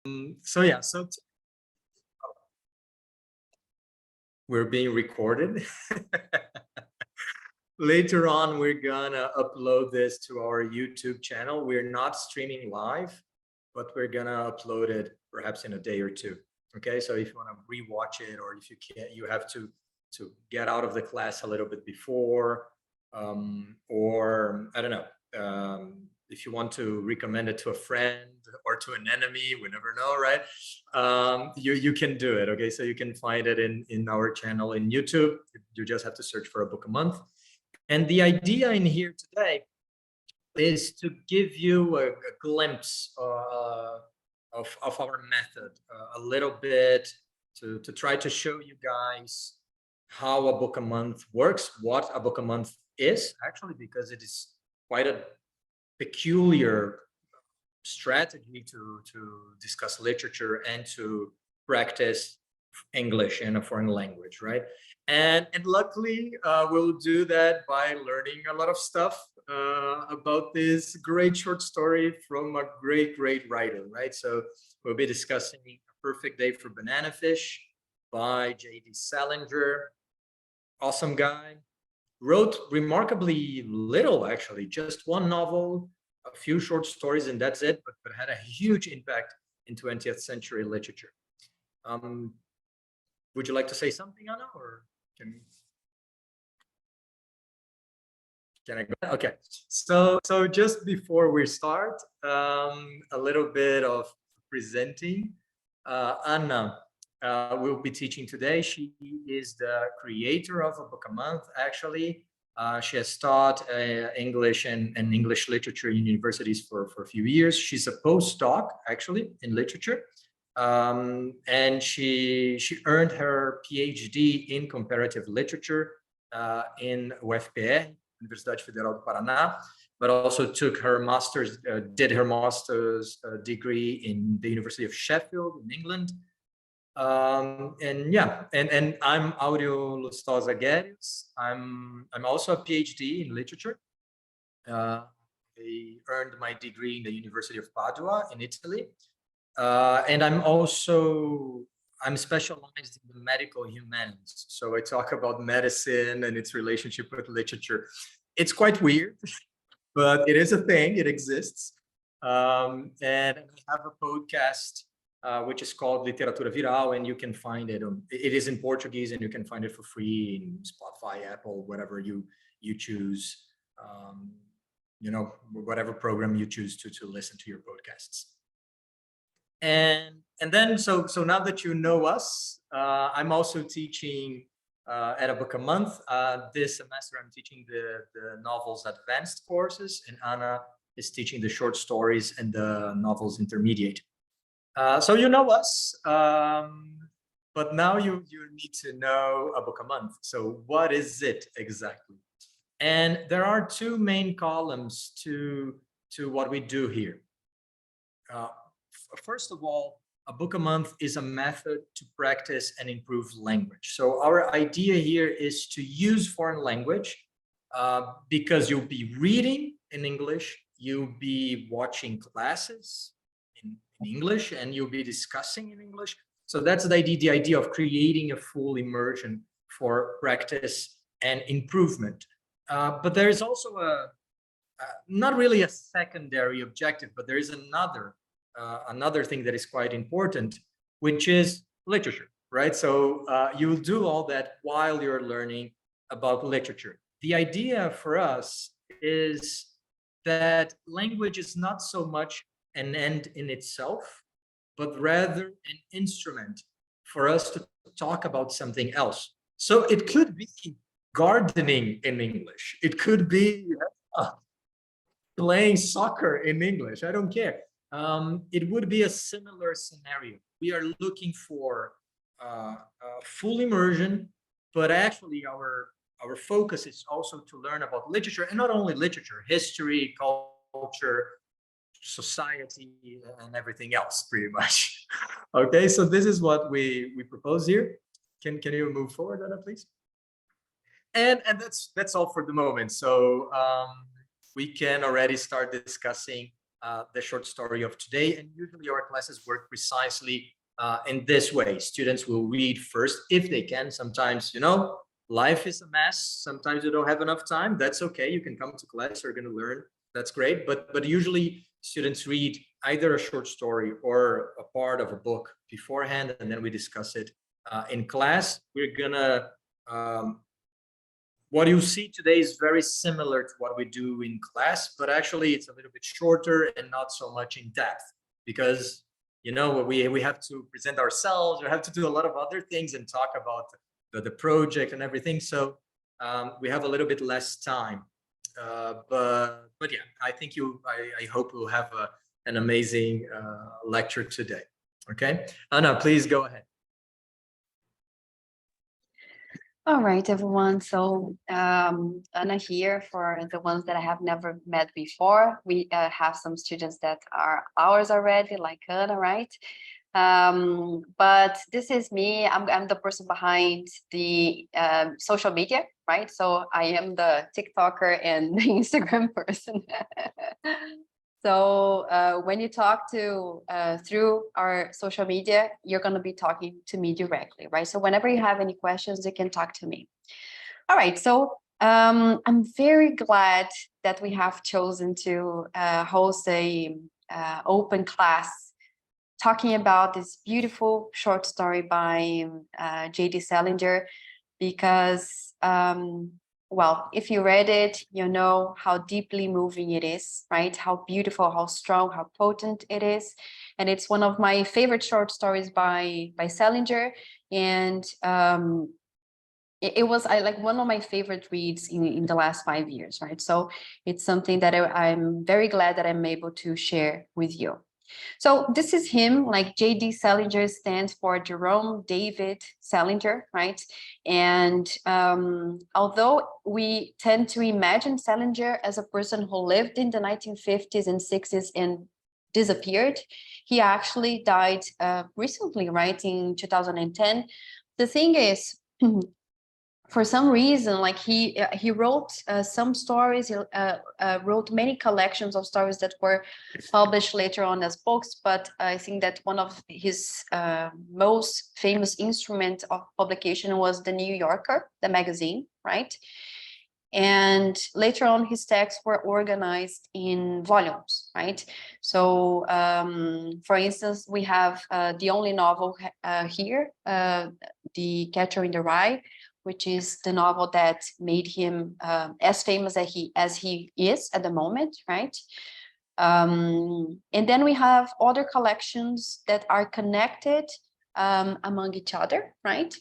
So yeah, we're being recorded. Later on, we're gonna upload this to our YouTube channel. We're not streaming live, but we're gonna upload it perhaps in a day or two. Okay, so if you want to rewatch it, or if you can't, you have to get out of the class a little bit before, or I don't know. If you want to recommend it to a friend or to an enemy, we never know, right? You can do it. Okay, so you can find it in our channel in YouTube. You just have to search for a book a month. And the idea in here today is to give you a glimpse of our method, a little bit, to try to show you guys how a book a month works, what a book a month is, actually, because it is quite a peculiar strategy to discuss literature and to practice English in a foreign language, right? And luckily, we'll do that by learning a lot of stuff about this great short story from a great writer, right? So we'll be discussing A Perfect Day for Bananafish by J.D. Salinger. Awesome guy. Wrote remarkably little, actually, just one novel, a few short stories, and that's it, but had a huge impact in 20th century literature. Would you like to say something, Anna, or can I go? Okay, so just before we start, a little bit of presenting. Anna will be teaching today. She is the creator of A Book a Month, actually. She has taught English and English literature in universities for a few years. She's a postdoc, actually, in literature. And she earned her PhD in comparative literature in UFPR, Universidade Federal do Paraná, but also took her master's, did her master's degree in the University of Sheffield in England. And yeah, and I'm Aureo Lustosa Guedes. I'm also a PhD in literature. I earned my degree in the University of Padua in Italy. And I'm specialized in the medical humanities. So I talk about medicine and its relationship with literature. It's quite weird, but it is a thing, it exists. And I have a podcast which is called Literatura Viral, and you can find it. It is in Portuguese, and you can find it for free in Spotify, Apple, whatever you choose. You know, whatever program you choose to listen to your podcasts. And then so now that you know us, I'm also teaching at A Book a Month. This semester I'm teaching the novels advanced courses, and Anna is teaching the short stories and the novels intermediate. So you know us, but now you need to know A Book a Month. So what is it exactly? And there are two main columns to what we do here. First of all, A Book a Month is a method to practice and improve language. So our idea here is to use foreign language because you'll be reading in English, you'll be watching classes in English, and you'll be discussing in English. So that's the idea of creating a full immersion for practice and improvement. But there is also not really a secondary objective, but there is another thing that is quite important, which is literature, right? So you'll do all that while you're learning about literature. The idea for us is that language is not so much an end in itself, but rather an instrument for us to talk about something else. So it could be gardening in English. It could be playing soccer in English. I don't care. It would be a similar scenario. We are looking for full immersion, but actually our focus is also to learn about literature, and not only literature, history, culture, society, and everything else, pretty much. Okay, so this is what we propose here. Can you move forward, Anna, please? And that's all for the moment. So we can already start discussing the short story of today. And usually our classes work precisely in this way. Students will read first if they can. Sometimes, you know, life is a mess. Sometimes you don't have enough time. That's okay. You can come to class. You're going to learn. That's great. But usually students read either a short story or a part of a book beforehand, and then we discuss it in class. We're gonna what you see today is very similar to what we do in class, but actually it's a little bit shorter and not so much in depth, because you know we have to present ourselves, we have to do a lot of other things and talk about the project and everything. So we have a little bit less time. But yeah, I think I hope we'll have an amazing lecture today. Okay, Anna, please go ahead. All right, everyone. So Anna here for the ones that I have never met before. We have some students that are ours already, like Anna, right? But this is me. I'm the person behind the social media, right? So I am the TikToker and the Instagram person. So when you talk to through our social media, you're going to be talking to me directly, right? So whenever you have any questions, you can talk to me. All right. So I'm very glad that we have chosen to host a open class talking about this beautiful short story by J.D. Salinger, because well, if you read it, you know how deeply moving it is, right? How beautiful, how strong, how potent it is. And it's one of my favorite short stories by Salinger. And it was like one of my favorite reads in the last 5 years, right? So it's something that I'm very glad that I'm able to share with you. So this is him, like J.D. Salinger stands for Jerome David Salinger, right? And although we tend to imagine Salinger as a person who lived in the 1950s and 60s and disappeared, he actually died recently, right, in 2010. The thing is, for some reason, like he wrote some stories, he wrote many collections of stories that were published later on as books, but I think that one of his most famous instrument of publication was the New Yorker, the magazine, right? And later on, his texts were organized in volumes, right? So, for instance, we have the only novel here, The Catcher in the Rye, which is the novel that made him as famous as he is at the moment, right? And then we have other collections that are connected among each other, right?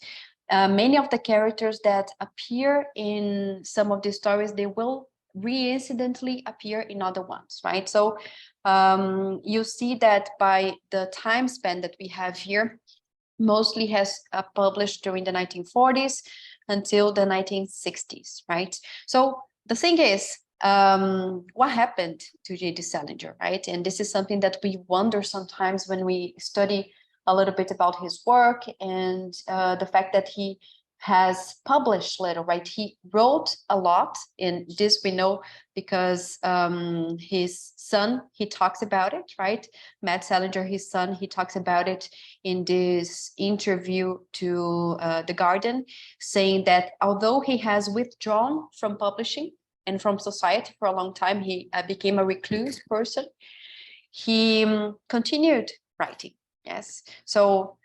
Many of the characters that appear in some of these stories, they will reincidentally appear in other ones, right? So you see that by the time span that we have here, mostly has published during the 1940s until the 1960s, right? So the thing is, what happened to J.D. Salinger, right? And this is something that we wonder sometimes when we study a little bit about his work and the fact that he has published little, right? He wrote a lot, and this we know because his son, he talks about it, right? Matt Salinger, his son, he talks about it in this interview to The Guardian, saying that although he has withdrawn from publishing and from society for a long time, he became a recluse person, he continued writing, yes. So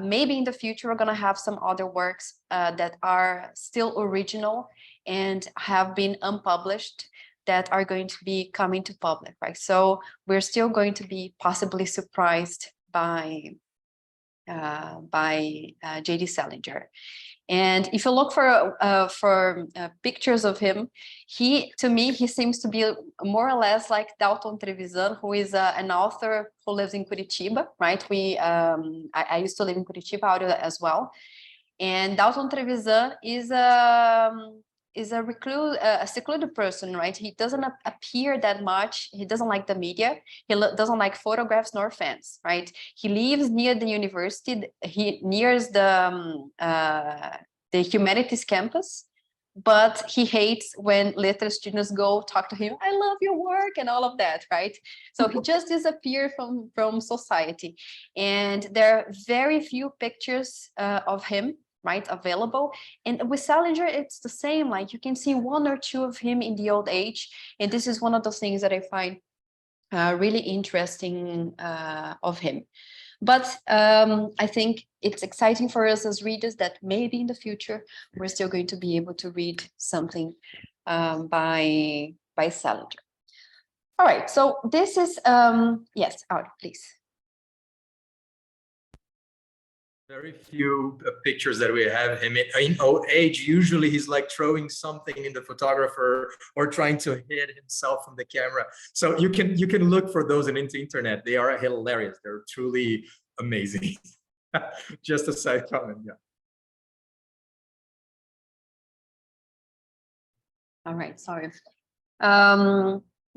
maybe in the future, we're going to have some other works that are still original and have been unpublished that are going to be coming to public, right? So we're still going to be possibly surprised by J.D. Salinger. And if you look for pictures of him, to me, he seems to be more or less like Dalton Trevisan, who is an author who lives in Curitiba, right? I used to live in Curitiba as well. And Dalton Trevisan is a recluse, a secluded person, right? He doesn't appear that much. He doesn't like the media. He doesn't like photographs nor fans, right? He lives near the university. He nears the humanities campus, but he hates when Letras students go talk to him, I love your work and all of that, right? So he just disappeared from society. And there are very few pictures of him, right, available. And with Salinger, it's the same. Like you can see one or two of him in the old age. And this is one of those things that I find really interesting of him. But I think it's exciting for us as readers that maybe in the future we're still going to be able to read something by Salinger. All right, so this is yes, Aura, please. Very few pictures that we have him in old age. Usually he's like throwing something in the photographer or trying to hit himself from the camera. So you can look for those on the internet. They are hilarious. They're truly amazing. Just a side comment, yeah. All right, sorry.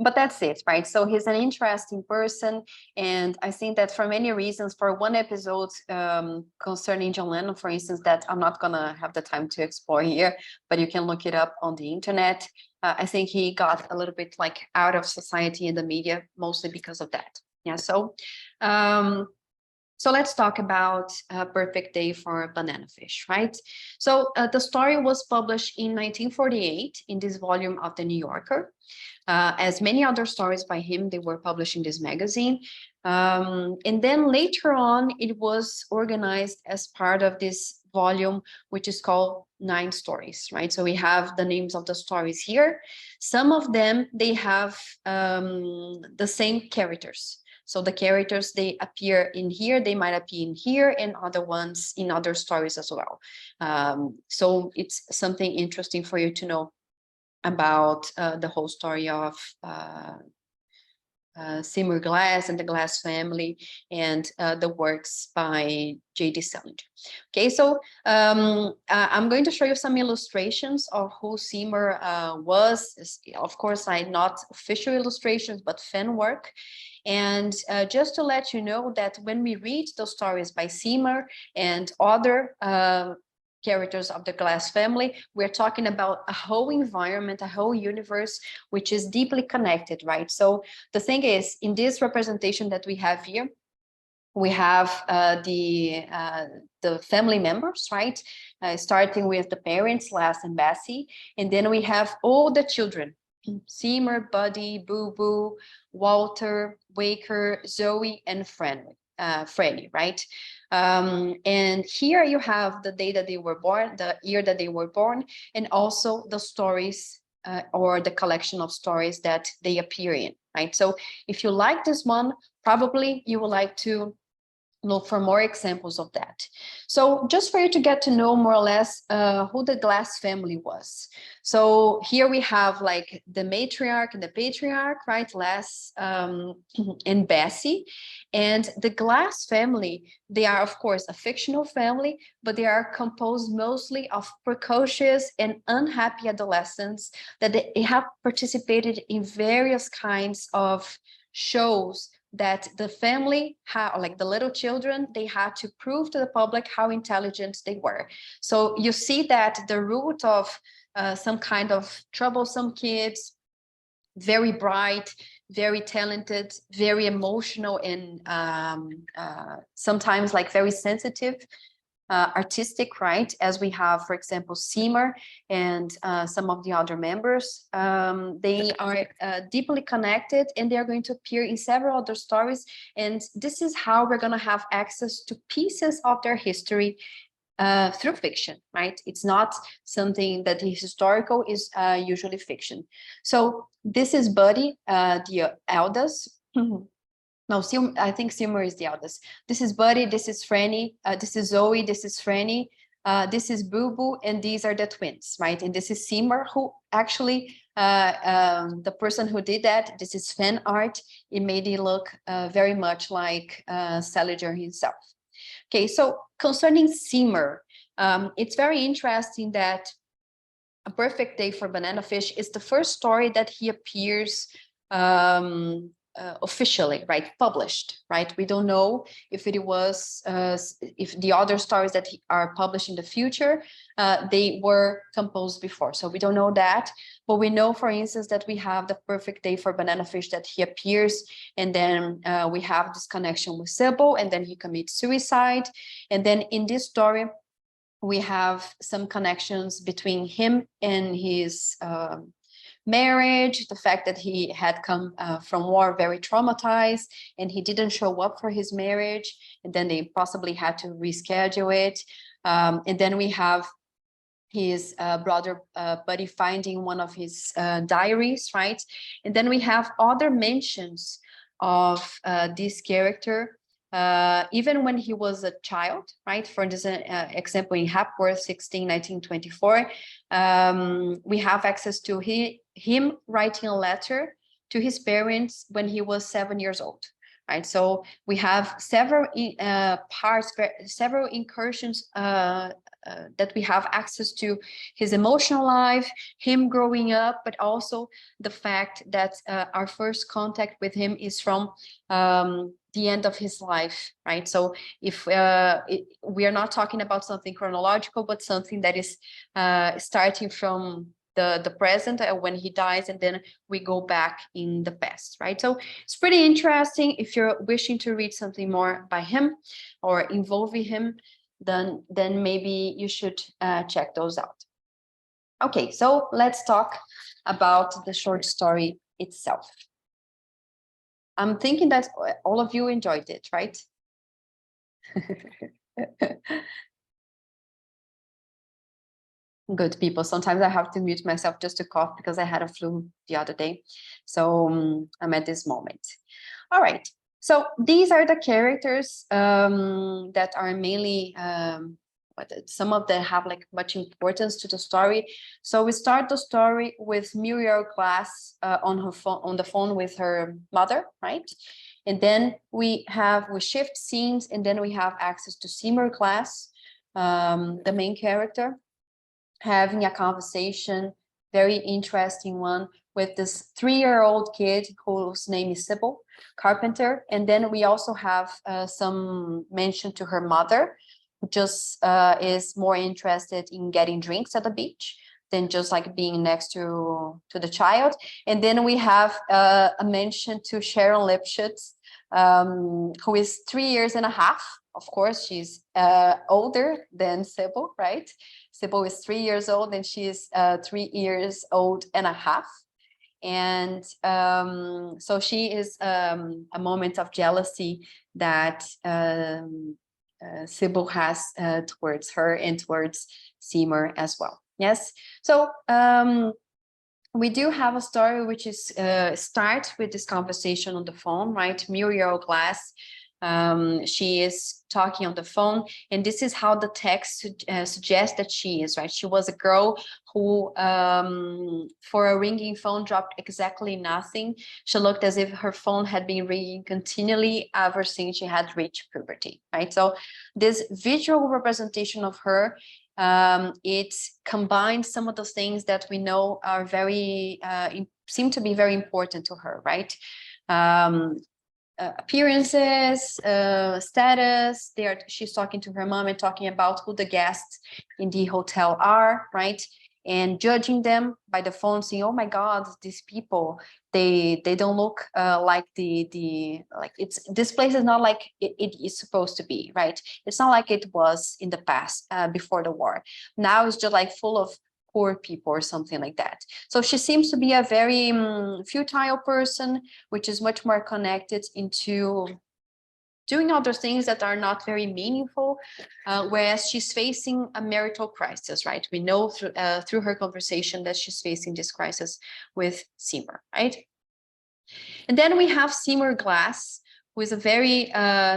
But that's it, right? So he's an interesting person, and I think that for many reasons, for one episode concerning John Lennon, for instance, that I'm not gonna have the time to explore here, but you can look it up on the internet. I think he got a little bit like out of society and the media, mostly because of that. Yeah, so let's talk about Perfect Day for Bananafish, right? So the story was published in 1948 in this volume of the New Yorker. As many other stories by him, they were published in this magazine. And then later on, it was organized as part of this volume, which is called 9 Stories, right? So we have the names of the stories here. Some of them, they have the same characters. So the characters, they appear in here, they might appear in here, and other ones in other stories as well. So it's something interesting for you to know about the whole story of Seymour Glass and the Glass family, and the works by J.D. Salinger. Okay, so I'm going to show you some illustrations of who Seymour was. Of course, not official illustrations, but fan work. And just to let you know that when we read those stories by Seymour and other characters of the Glass family, we're talking about a whole environment, a whole universe, which is deeply connected, right? So the thing is, in this representation that we have here, we have the family members, right? Starting with the parents, Lass and Bessie, and then we have all the children, Seymour, Buddy, Boo Boo, Walter, Waker, Zoe, and Franny, right? And here you have the day that they were born, the year that they were born, and also the stories or the collection of stories that they appear in, right? So if you like this one, probably you would like to look for more examples of that. So just for you to get to know more or less who the Glass family was. So here we have like the matriarch and the patriarch, right? Lass and Bessie. And the Glass family, they are of course a fictional family, but they are composed mostly of precocious and unhappy adolescents that they have participated in various kinds of shows that the family, like the little children, they had to prove to the public how intelligent they were. So you see that the root of some kind of troublesome kids, very bright, very talented, very emotional, and sometimes like very sensitive, artistic, right? As we have, for example, Seymour and some of the other members. They are deeply connected, and they are going to appear in several other stories. And this is how we're going to have access to pieces of their history through fiction, right? It's not something that is historical, is usually fiction. So this is Buddy, the eldest. No, I think Seymour is the eldest. This is Buddy, this is Franny, this is Zoe, this is Franny, this is Boo Boo, and these are the twins, right? And this is Seymour, who actually, the person who did that, this is fan art. It made it look very much like Salinger himself. Okay, so concerning Seymour, it's very interesting that A Perfect Day for Bananafish is the first story that he appears officially, right, published, right? We don't know if it was, if the other stories that are published in the future, they were composed before. So we don't know that, but we know, for instance, that we have the perfect day for Bananafish, that he appears, and then we have this connection with Sybil, and then he commits suicide. And then in this story, we have some connections between him and his marriage, the fact that he had come from war very traumatized, and he didn't show up for his marriage, and then they possibly had to reschedule it. And then we have his brother Buddy finding one of his diaries, right? And then we have other mentions of this character even when he was a child, right? For this example, in Hapworth 16, 1924, we have access to him writing a letter to his parents when he was 7 years old, right? So we have several parts, several incursions that we have access to his emotional life, him growing up, but also the fact that our first contact with him is from the end of his life, right? So if we are not talking about something chronological, but something that is starting from the present when he dies, and then we go back in the past, right? So it's pretty interesting. If you're wishing to read something more by him or involving him, then maybe you should check those out. Okay, so let's talk about the short story itself. I'm thinking that all of you enjoyed it, right? Good people. Sometimes I have to mute myself just to cough because I had a flu the other day. So I'm at this moment. All right. So these are the characters that are mainly, some of them have like much importance to the story. So we start the story with Seymour Glass on the phone with her mother, right? And then we shift scenes, and then we have access to Seymour Glass, the main character, having a conversation, very interesting one, with this 3-year-old kid whose name is Sybil Carpenter. And then we also have some mention to her mother, who just is more interested in getting drinks at the beach than just like being next to the child. And then we have a mention to Sharon Lipschutz, who is 3 years and a half. Of course, she's older than Sybil, right? Sybil is 3 years old, and she is 3 years old and a half. And so she is a moment of jealousy that Sybil has towards her and towards Seymour as well. Yes, so we do have a story which is start with this conversation on the phone, right? Muriel Glass, she is talking on the phone, and this is how the text suggests that she is, right? She was a girl who, for a ringing phone, dropped exactly nothing. She looked as if her phone had been ringing continually ever since she had reached puberty, right? So this visual representation of her, it combines some of those things that we know are very, seem to be very important to her, right? Appearances, status. She's talking to her mom and talking about who the guests in the hotel are, right? And judging them by the phone, saying, "Oh my God, these people, they don't look like this place is not like it is supposed to be, right? It's not like it was in the past before the war. Now it's just like full of poor people or something like that." So she seems to be a very futile person, which is much more connected into doing other things that are not very meaningful, whereas she's facing a marital crisis, right? We know through her conversation that she's facing this crisis with Seymour, right? And then we have Seymour Glass, who is a very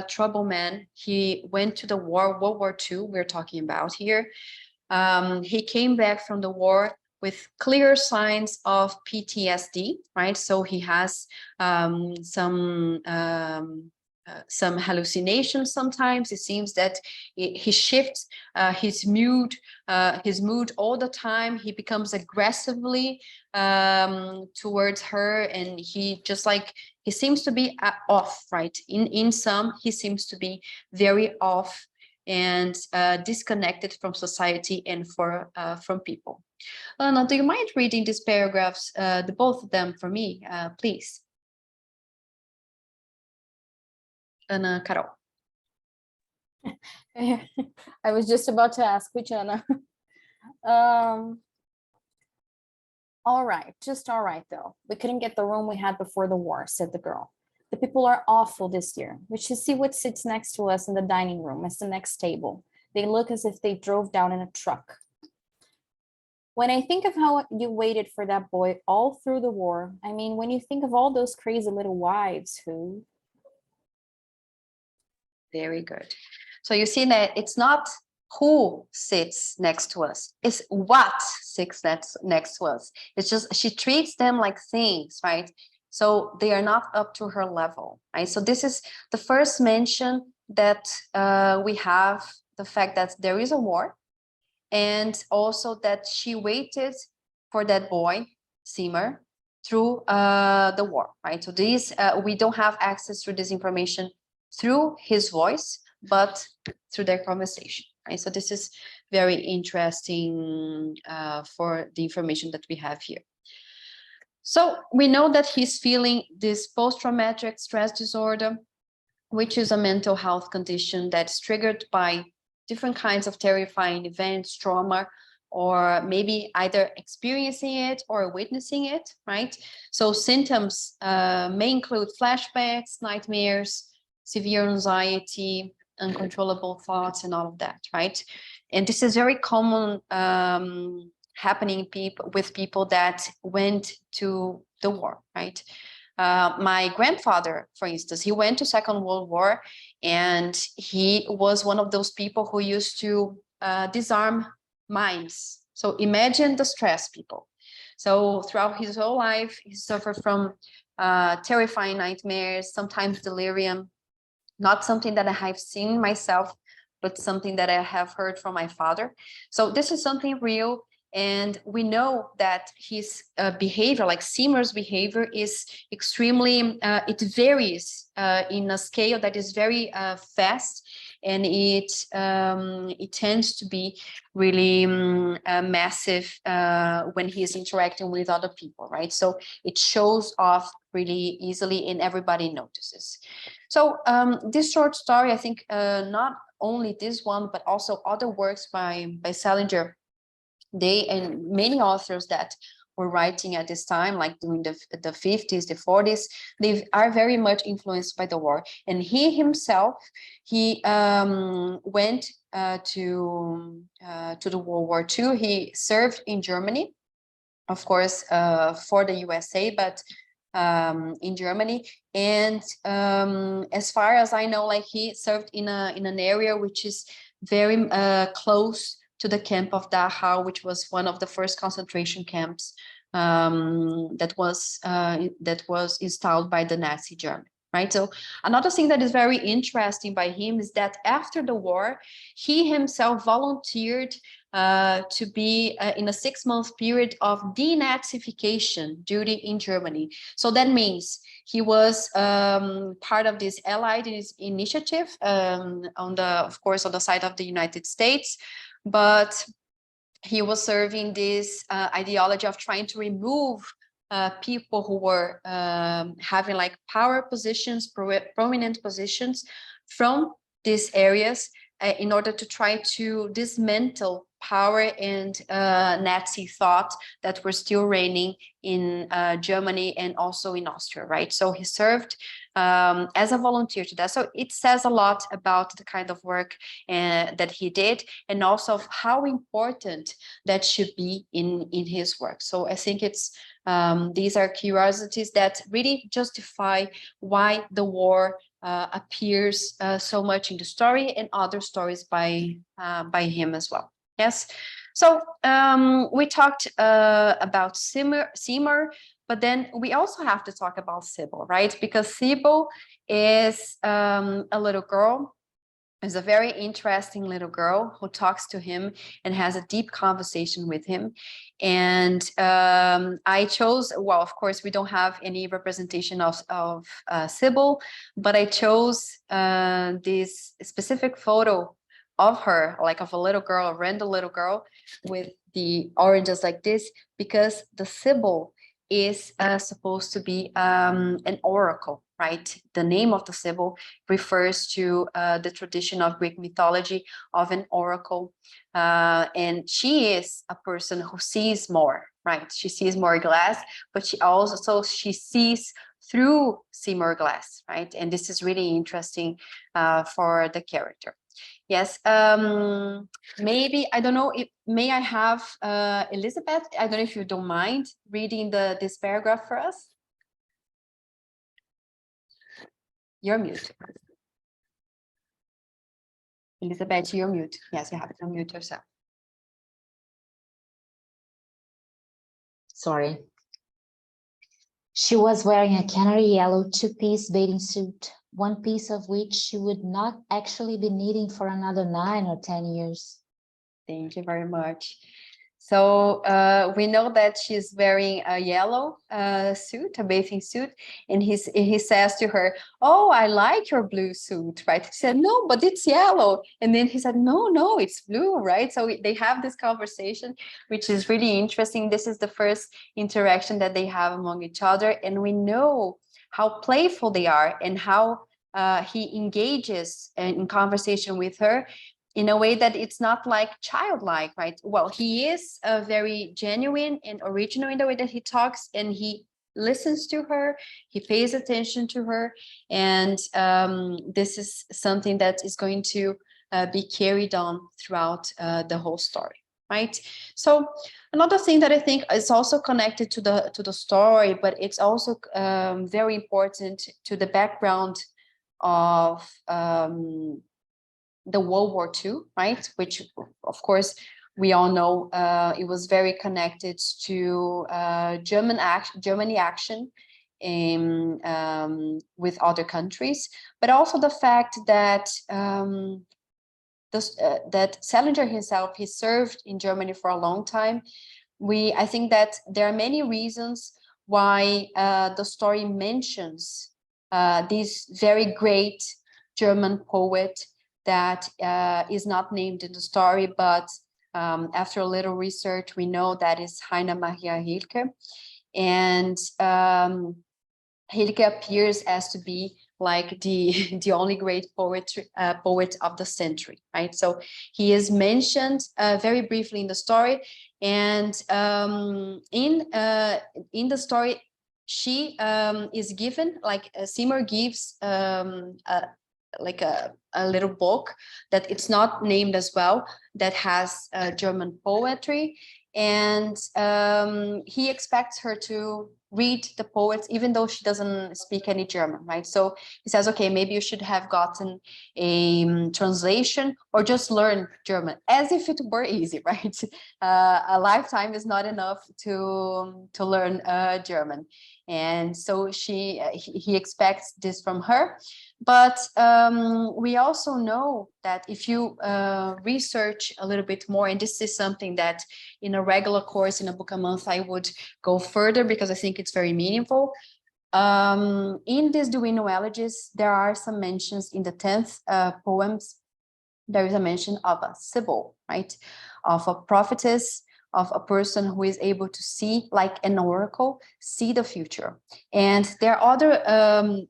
troubled man. He went to the war, World War II, we're talking about here. He came back from the war with clear signs of PTSD, right? So he has some some hallucinations. Sometimes it seems that he shifts his mood all the time. He becomes aggressively towards her, and he just like, he seems to be off, right? In some, he seems to be very off and disconnected from society and from people. Now, do you mind reading these paragraphs, the both of them for me, please? Ana Carol. I was just about to ask which Ana. All right, just all right though. We couldn't get the room we had before the war, said the girl. The people are awful this year. We should see what sits next to us in the dining room as the next table. They look as if they drove down in a truck. When I think of how you waited for that boy all through the war, I mean, when you think of all those crazy little wives who... Very good. So you see that it's not who sits next to us, it's what sits next to us. It's just, she treats them like things, right? So they are not up to her level, right? So this is the first mention that we have, the fact that there is a war, and also that she waited for that boy, Seymour, through the war, right? So these, we don't have access to this information through his voice, but through their conversation, right? So this is very interesting for the information that we have here. So we know that he's feeling this post-traumatic stress disorder, which is a mental health condition that's triggered by different kinds of terrifying events, trauma, or maybe either experiencing it or witnessing it, right? So symptoms may include flashbacks, nightmares, severe anxiety, uncontrollable thoughts, and all of that, right? And this is very common happening with people that went to the war, right? My grandfather, for instance, he went to Second World War, and he was one of those people who used to disarm mines. So imagine the stress, people. So throughout his whole life, he suffered from terrifying nightmares, sometimes delirium. Not something that I have seen myself, but something that I have heard from my father. So this is something real. And we know that his behavior, like Seymour's behavior, is extremely, it varies in a scale that is very fast. And it tends to be really massive when he is interacting with other people, right? So it shows off really easily and everybody notices. So this short story, I think not only this one, but also other works by Salinger, they and many authors that were writing at this time, like during the 50s, the 40s, they are very much influenced by the war. And he himself, he went to the World War II. He served in Germany, of course, for the USA, but in Germany. And as far as I know, like he served in an area which is very close to the camp of Dachau, which was one of the first concentration camps that was installed by the Nazi Germany, right? So another thing that is very interesting by him is that after the war, he himself volunteered to be in a 6-month period of denazification duty in Germany. So that means he was part of this Allied initiative of course, on the side of the United States, but he was serving this ideology of trying to remove people who were having like power positions, prominent positions from these areas in order to try to dismantle power and Nazi thought that were still reigning in Germany and also in Austria, right? So he served as a volunteer to that. So it says a lot about the kind of work that he did, and also of how important that should be in his work. So I think it's these are curiosities that really justify why the war appears so much in the story and other stories by him as well. Yes. So we talked about Seymour, but then we also have to talk about Sybil, right? Because Sybil is a little girl. Is a very interesting little girl who talks to him and has a deep conversation with him. And I chose, well, of course, we don't have any representation of Sybil, but I chose this specific photo of her, like of a little girl, a random little girl with the oranges like this, because the Sybil is supposed to be an oracle, right? The name of the Sybil refers to the tradition of Greek mythology of an oracle. And she is a person who sees more, right? She sees more glass, but she sees through Seymour Glass, right? And this is really interesting for the character. Yes, maybe, I don't know, may I have Elizabeth, I don't know if you don't mind reading this paragraph for us? You're mute. Elizabeth, you're mute. Yes, you have to unmute yourself. Sorry. She was wearing a canary yellow two-piece bathing suit, one piece of which she would not actually be needing for another 9 or 10 years. Thank you very much. So we know that she's wearing a yellow suit, a bathing suit, and he says to her, "Oh, I like your blue suit," right? She said, "No, but it's yellow." And then he said, "No, it's blue," right? So they have this conversation, which is really interesting. This is the first interaction that they have among each other, and we know how playful they are and how he engages in conversation with her in a way that it's not like childlike, right? Well, he is very genuine and original in the way that he talks, and he listens to her, he pays attention to her, and this is something that is going to be carried on throughout the whole story, right? So another thing that I think is also connected to the story, but it's also very important to the background of the World War II, right? Which, of course, we all know it was very connected to Germany action in, with other countries, but also the fact that that Salinger himself, he served in Germany for a long time. I think that there are many reasons why the story mentions this very great German poet that is not named in the story, but after a little research, we know that is Rainer Maria Rilke. And Rilke appears as to be like the only great poet of the century, right? So he is mentioned very briefly in the story, and in the story, she is given, like Seymour gives like a little book that it's not named as well, that has German poetry, and he expects her to read the poets even though she doesn't speak any German, right? So he says, okay, maybe you should have gotten a translation or just learn German, as if it were easy, right? A lifetime is not enough to learn German. And so he expects this from her. But we also know that if you research a little bit more, and this is something that in a regular course in a book a month, I would go further because I think it's very meaningful. In these Duino elegies, there are some mentions in the 10th poems. There is a mention of a Sibyl, right? Of a prophetess, of a person who is able to see, like an oracle, see the future. And there are other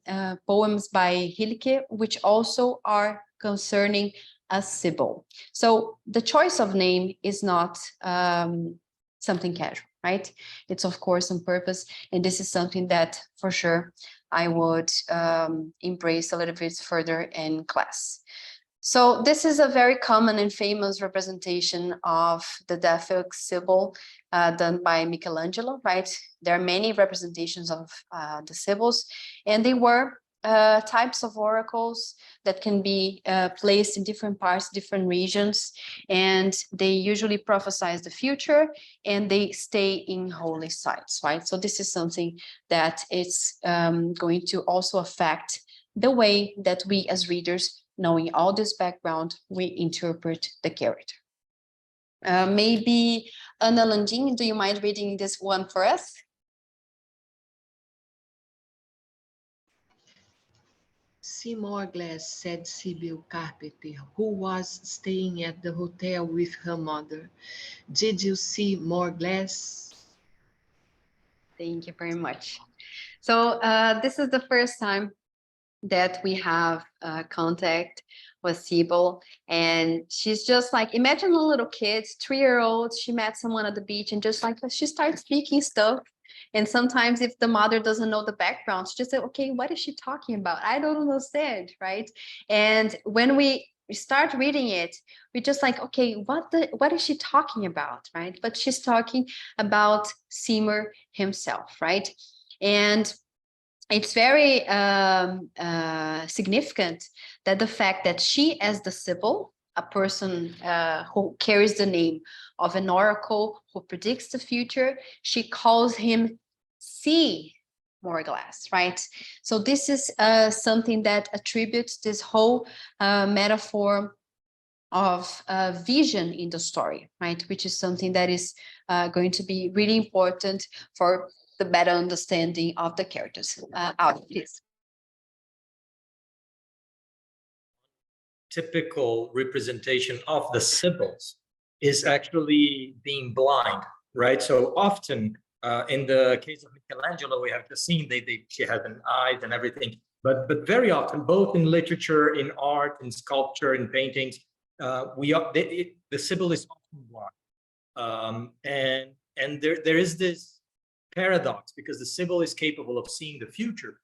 poems by Rilke which also are concerning a Sibyl. So the choice of name is not something casual, right? It's of course on purpose, and this is something that for sure I would embrace a little bit further in class. So this is a very common and famous representation of the Delphic Sibyl done by Michelangelo, right? There are many representations of the Sibyls, and they were types of oracles that can be placed in different parts, different regions, and they usually prophesize the future, and they stay in holy sites, right? So this is something that is going to also affect the way that we as readers, knowing all this background, we interpret the character. Maybe Ana Landim, do you mind reading this one for us? Seymour Glass, said Sybil Carpenter, who was staying at the hotel with her mother. Did you see more Glass? Thank you very much. So this is the first time that we have contact with Sybil, and she's just like, imagine a little kid, 3-year-old, she met someone at the beach and just like she starts speaking stuff. And sometimes if the mother doesn't know the background, she just said, okay, what is she talking about? I don't understand, right? And when we start reading it, we're just like, okay, what is she talking about, right? But she's talking about Seymour himself, right? And it's very significant that the fact that she, as the Sibyl, a person who carries the name of an oracle who predicts the future, she calls him Seymour Glass, right? So this is something that attributes this whole metaphor of vision in the story, right? Which is something that is going to be really important for the better understanding of the characters. Please. Typical representation of the Sibyls is actually being blind, right? So often in the case of Michelangelo, we have the scene, she has an eye and everything, but very often, both in literature, in art, in sculpture, in paintings, the Sibyl is often blind. And there is this paradox, because the Sibyl is capable of seeing the future,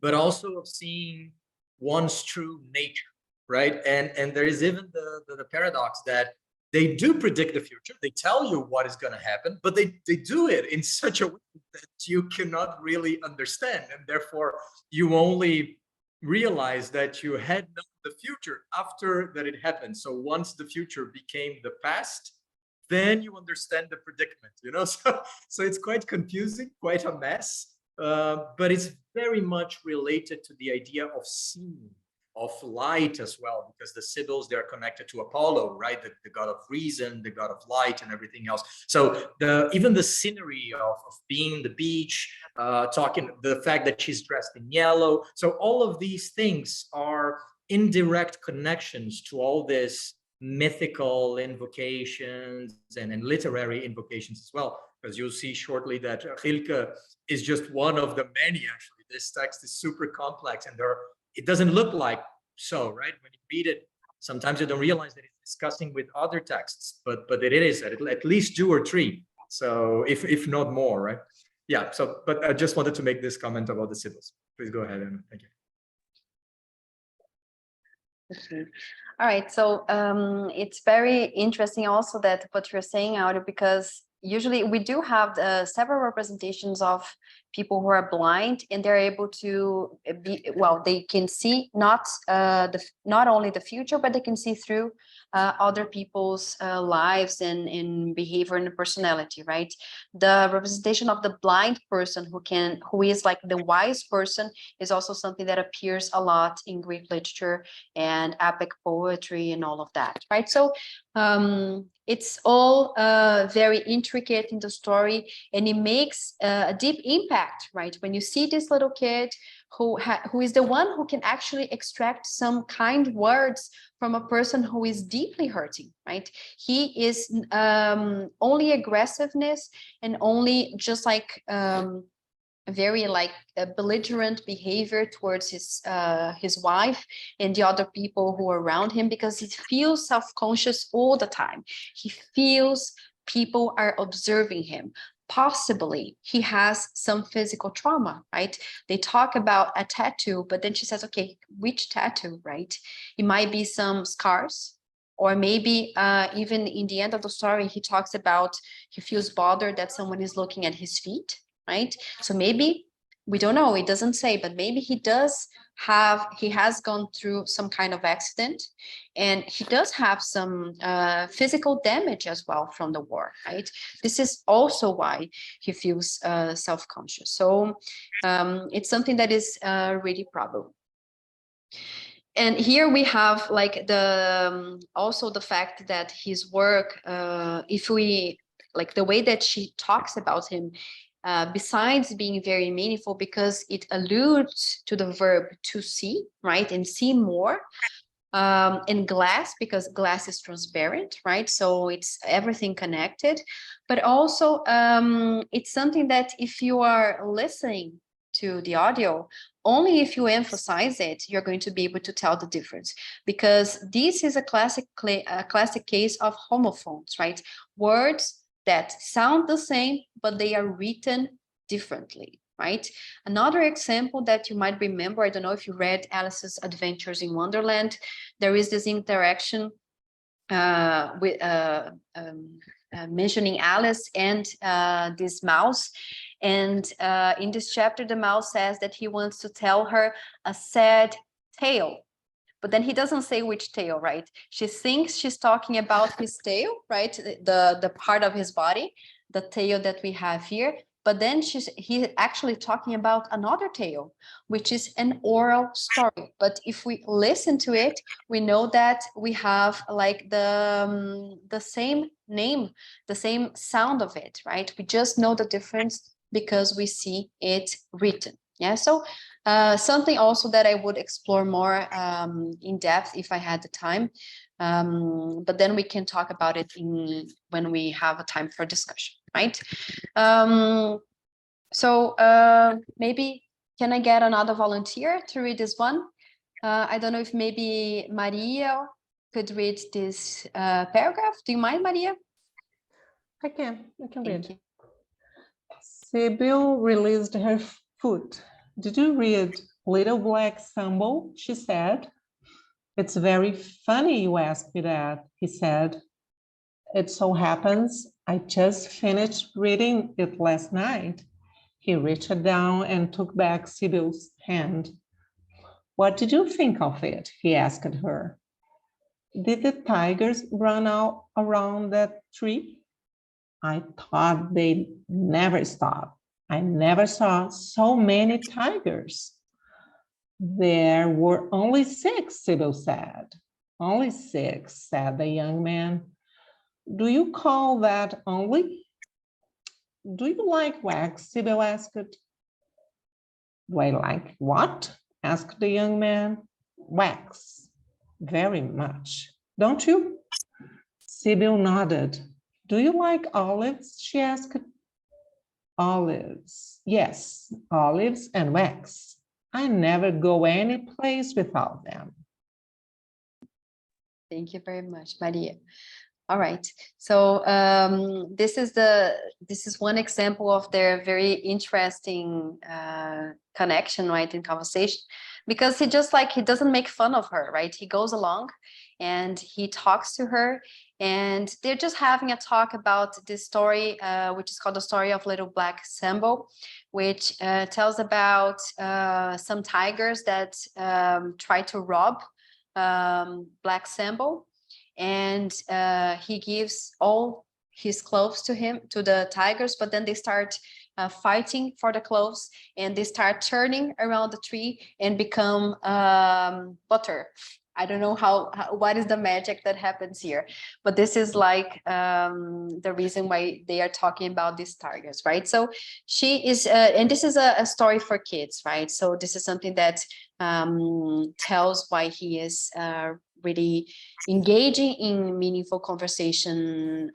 but also of seeing one's true nature, right? And there is even the paradox that they do predict the future, they tell you what is going to happen, but they do it in such a way that you cannot really understand, and therefore you only realize that you had known the future after that it happened. So once the future became the past, then you understand the predicament, you know? So it's quite confusing, quite a mess, but it's very much related to the idea of seeing, of light as well, because the Sibyls, they're connected to Apollo, right? The god of reason, the god of light, and everything else. So even the scenery of being the beach, talking, the fact that she's dressed in yellow. So all of these things are indirect connections to all this mythical invocations and literary invocations as well, because you'll see shortly that Rilke is just one of the many. Actually, this text is super complex, and it doesn't look like so, right? When you read it, sometimes you don't realize that it's discussing with other texts, but it is at least 2 or 3, so if not more, right? Yeah. So, but I just wanted to make this comment about the Sibyls. Please go ahead, and thank you. Okay. All right. So it's very interesting also that what you're saying, Audio, because usually we do have several representations of people who are blind, and they're able to be, well, they can see not only the future, but they can see through other people's lives and behavior and personality, right? The representation of the blind person who is like the wise person is also something that appears a lot in Greek literature and epic poetry and all of that, right? So it's all very intricate in the story, and it makes a deep impact, right? When you see this little kid who is the one who can actually extract some kind words from a person who is deeply hurting, right? He is only aggressiveness and only just like very like belligerent behavior towards his wife and the other people who are around him, because he feels self-conscious all the time. He feels people are observing him. Possibly he has some physical trauma, right? They talk about a tattoo, but then she says, okay, which tattoo, right? It might be some scars, or maybe even in the end of the story, he talks about he feels bothered that someone is looking at his feet, right? So maybe, we don't know, it doesn't say, but maybe he has gone through some kind of accident, and he does have some physical damage as well from the war, right? This is also why he feels self-conscious. So it's something that is really And here we have like the also the fact that his work, if we like the way that she talks about him, besides being very meaningful because it alludes to the verb to see, right, and see more, and glass, because glass is transparent, right, so it's everything connected, but also it's something that if you are listening to the audio, only if you emphasize it, you're going to be able to tell the difference, because this is a classic case of homophones, right, words that sound the same but they are written differently, right? Another example that you might remember, I don't know if you read Alice's Adventures in Wonderland, there is this interaction with mentioning Alice and this mouse. And in this chapter, the mouse says that he wants to tell her a sad tale. But then he doesn't say which tail, right? She thinks she's talking about his tail, right? The part of his body, the tail that we have here. But then he's actually talking about another tale, which is an oral story. But if we listen to it, we know that we have like the same name, the same sound of it, right? We just know the difference because we see it written. Yeah, so something also that I would explore more in depth if I had the time, but then we can talk about it when we have a time for discussion, right? So maybe can I get another volunteer to read this one? I don't know if maybe Maria could read this paragraph. Do you mind, Maria? I can read. Thank you. Sibyl released her foot. Did you read Little Black Sambo? She said. It's very funny you asked me that, he said. It so happens I just finished reading it last night. He reached down and took back Sibyl's hand. What did you think of it? He asked her. Did the tigers run out around that tree? I thought they'd never stop. I never saw so many tigers. There were only 6, Sibyl said. Only 6, said the young man. Do you call that only? Do you like wax? Sibyl asked. Do I like what? Asked the young man. Wax. Very much. Don't you? Sibyl nodded. Do you like olives? She asked. Olives. Yes, olives and wax. I never go any place without them. Thank you very much, Maria. All right, so this is one example of their very interesting connection, right, in conversation, because he doesn't make fun of her, right? He goes along and he talks to her, and they're just having a talk about this story, which is called The Story of Little Black Sambo, which tells about some tigers that try to rob Black Sambo. And he gives all his clothes to the tigers, but then they start fighting for the clothes, and they start turning around the tree and become butter. I don't know what is the magic that happens here, but this is like the reason why they are talking about these tigers, right? So she is, and this is a story for kids, right? So this is something that tells why he is really engaging in meaningful conversation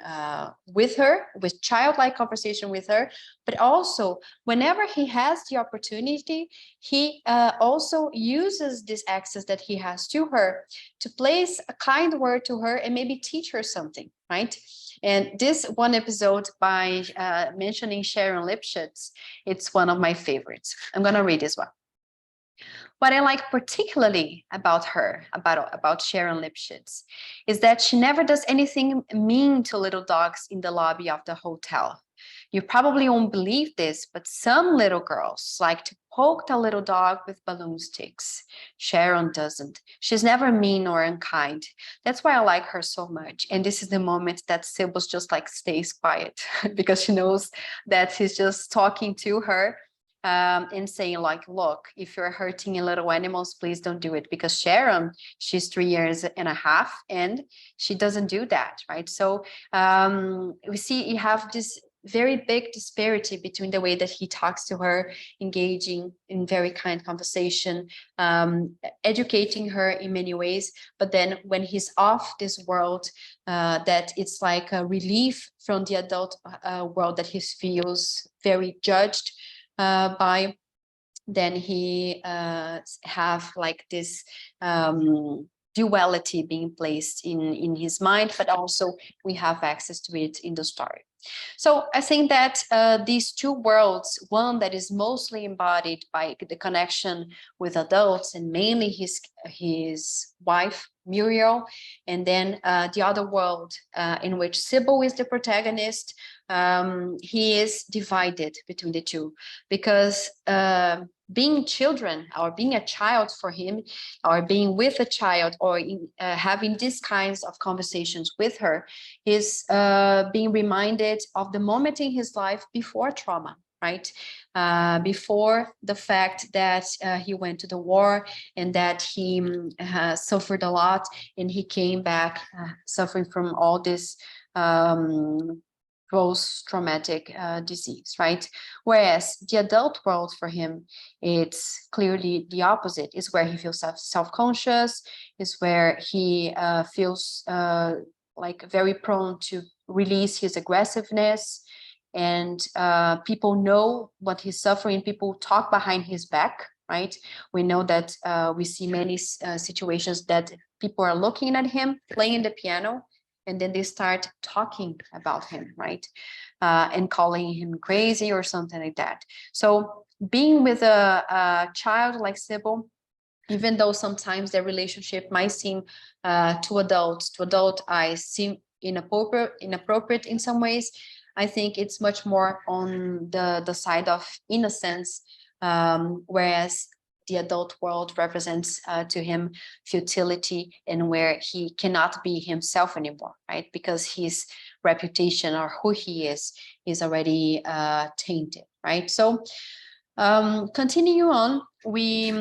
with her, with childlike conversation with her, but also whenever he has the opportunity, he also uses this access that he has to her to place a kind word to her and maybe teach her something, right? And this one episode by mentioning Sharon Lipschitz, it's one of my favorites. I'm gonna read this one. What I like particularly about her, about Sharon Lipschitz, is that she never does anything mean to little dogs in the lobby of the hotel. You probably won't believe this, but some little girls like to poke the little dog with balloon sticks. Sharon doesn't. She's never mean or unkind. That's why I like her so much. And this is the moment that Sybil just like stays quiet because she knows that he's just talking to her and saying like, look, if you're hurting little animals, please don't do it, because Sharon, she's 3 years and a half and she doesn't do that, right? So we see you have this very big disparity between the way that he talks to her, engaging in very kind conversation, educating her in many ways. But then when he's off this world, that it's like a relief from the adult world that he feels very judged by, then he have like this duality being placed in his mind, but also we have access to it in the story. So I think that these two worlds, one that is mostly embodied by the connection with adults and mainly his wife, Muriel, and then the other world in which Sybil is the protagonist, he is divided between the two, because being children or being a child for him, or being with a child, or having these kinds of conversations with her, is being reminded of the moment in his life before trauma, right? Before the fact that he went to the war and that he suffered a lot, and he came back suffering from all this post-traumatic disease, right? Whereas the adult world for him, it's clearly the opposite. It's where he feels self-conscious, is where he feels like very prone to release his aggressiveness, and people know what he's suffering. People talk behind his back, right? We know that we see many situations that people are looking at him playing the piano, and then they start talking about him, right? And calling him crazy or something like that. So being with a child like Sybil, even though sometimes their relationship might seem to adult eyes seem inappropriate in some ways, I think it's much more on the side of innocence, whereas the adult world represents to him futility, and where he cannot be himself anymore, right? Because his reputation or who he is already tainted, right? So continue on, we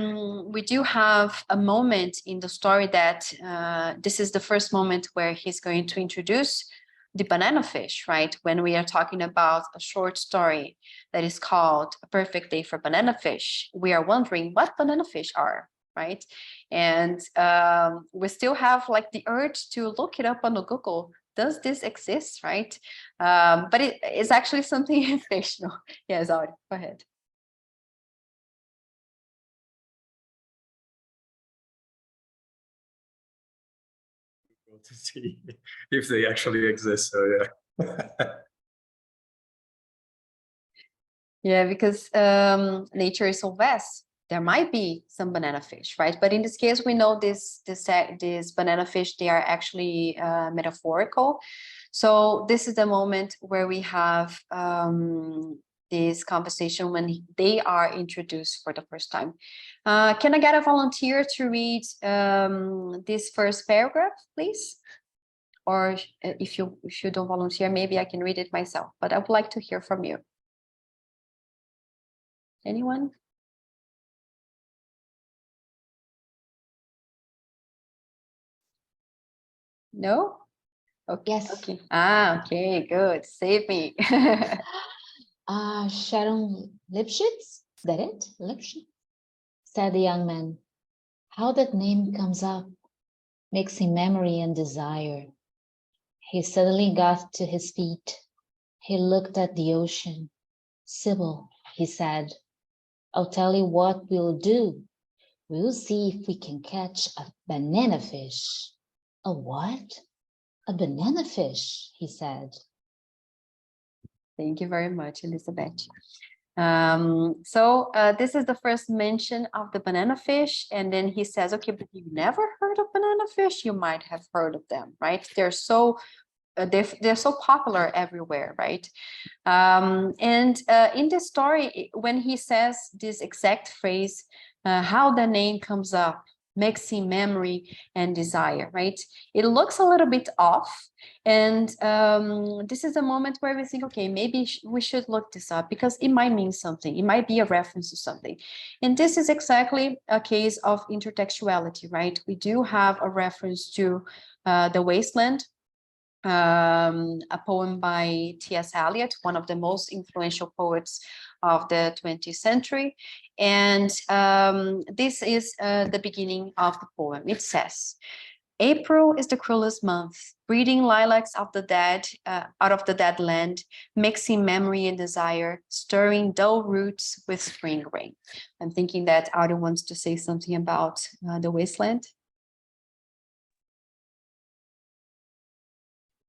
do have a moment in the story that this is the first moment where he's going to introduce the Bananafish, right? When we are talking about a short story that is called A Perfect Day for Bananafish, we are wondering what bananafish are, right? And we still have like the urge to look it up on the Google. Does this exist, right? But it is actually something fictional. Yes, Audrey, go ahead. To see if they actually exist. So yeah. Yeah, because nature is so vast. There might be some banana fish, right? But in this case, we know this banana fish, they are actually metaphorical. So this is the moment where we have this conversation when they are introduced for the first time. Can I get a volunteer to read this first paragraph, please? Or if you don't volunteer, maybe I can read it myself, but I would like to hear from you. Anyone? No? Okay. Yes. Okay. Okay, good. Save me. Sharon Lipschitz, is that it? Lipschitz? Said the young man. How that name comes up, mixing memory and desire. He suddenly got to his feet. He looked at the ocean. Sybil, he said, I'll tell you what we'll do. We'll see if we can catch a banana fish. A what? A banana fish, he said. Thank you very much, Elizabeth. This is the first mention of the banana fish, and then he says, okay, but you've never heard of banana fish? You might have heard of them, right? They're so popular everywhere, right? In this story, when he says this exact phrase, how the name comes up, mixing memory and desire, right? It looks a little bit off. And this is a moment where we think, okay, maybe we should look this up because it might mean something. It might be a reference to something. And this is exactly a case of intertextuality, right? We do have a reference to The Wasteland, a poem by T.S. Eliot, one of the most influential poets of the 20th century. And this is the beginning of the poem. It says, April is the cruelest month, breeding lilacs of the dead, out of the dead land, mixing memory and desire, stirring dull roots with spring rain. I'm thinking that Audrey wants to say something about The Wasteland.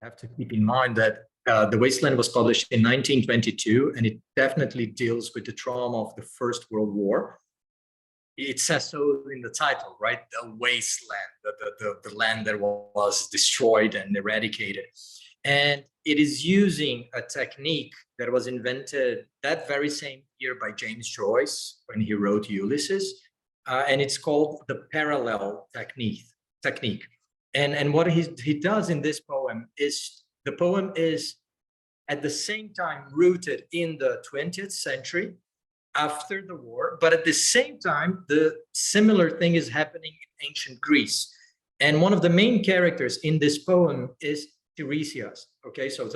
Have to keep in mind that The Wasteland was published in 1922, and it definitely deals with the trauma of the First World War. It says so in the title, right? The wasteland, the land that was destroyed and eradicated. And it is using a technique that was invented that very same year by James Joyce when he wrote Ulysses. And it's called the parallel technique. And what he does in this poem is, the poem is at the same time rooted in the 20th century after the war, but at the same time, the similar thing is happening in ancient Greece. And one of the main characters in this poem is Tiresias. Okay, so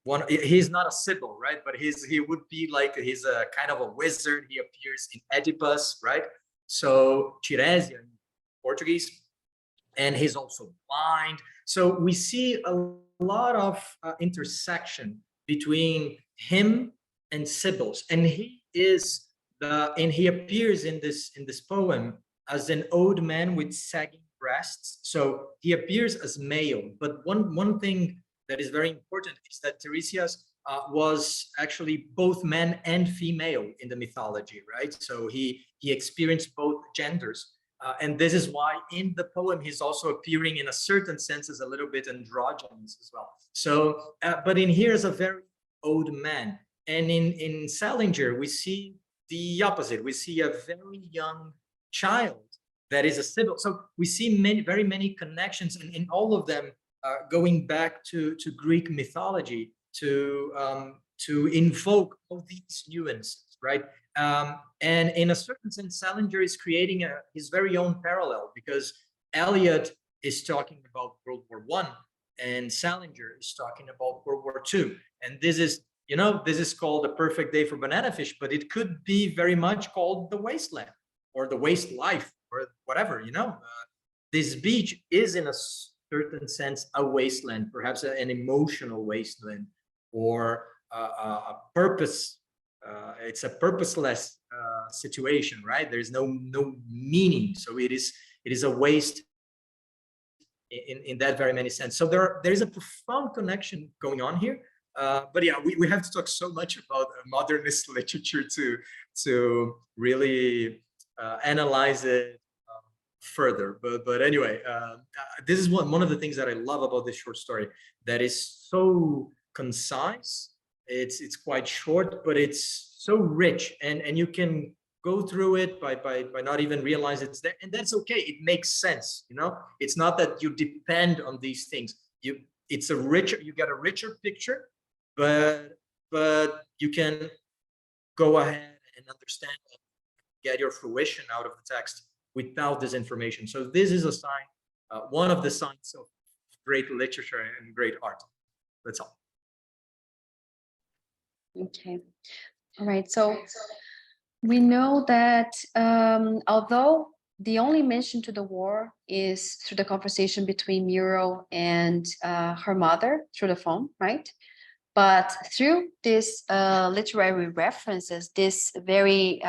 one, he's not a Sibyl, right? But he would be like, he's a kind of a wizard. He appears in Oedipus, right? So Tiresias in Portuguese, and he's also blind. So we see a lot of intersection between him and Sibyls, and he appears in this poem as an old man with sagging breasts. So he appears as male, but one thing that is very important is that Tiresias was actually both man and female in the mythology, right? So he experienced both genders, and this is why in the poem he's also appearing in a certain sense as a little bit androgynous as well. So, but in here is a very old man. And in Salinger, we see the opposite. We see a very young child that is a Sibyl. So we see very many connections, and in all of them going back to Greek mythology to invoke all these nuances, right? And in a certain sense, Salinger is creating his very own parallel, because Eliot is talking about World War I, and Salinger is talking about World War II. And this is, you know, this is called A Perfect Day for Bananafish, but it could be very much called The Wasteland or The Waste Life or whatever, you know. This beach is in a certain sense a wasteland, perhaps an emotional wasteland, or a purpose. It's a purposeless situation, right? There's no meaning. So it is a waste in that very many sense. So there is a profound connection going on here. But yeah, we have to talk so much about modernist literature to really analyze it further. But anyway, this is one of the things that I love about this short story, that is so concise. It's quite short, but it's so rich, and you can go through it by not even realize it's there, and that's okay. It makes sense, you know. It's not that you depend on these things. You get a richer picture. But you can go ahead and understand and get your fruition out of the text without this information. So this is a sign, one of the signs of great literature and great art. That's all. Okay. All right. So we know that although the only mention to the war is through the conversation between Muriel and her mother through the phone, right? But through these literary references, this very,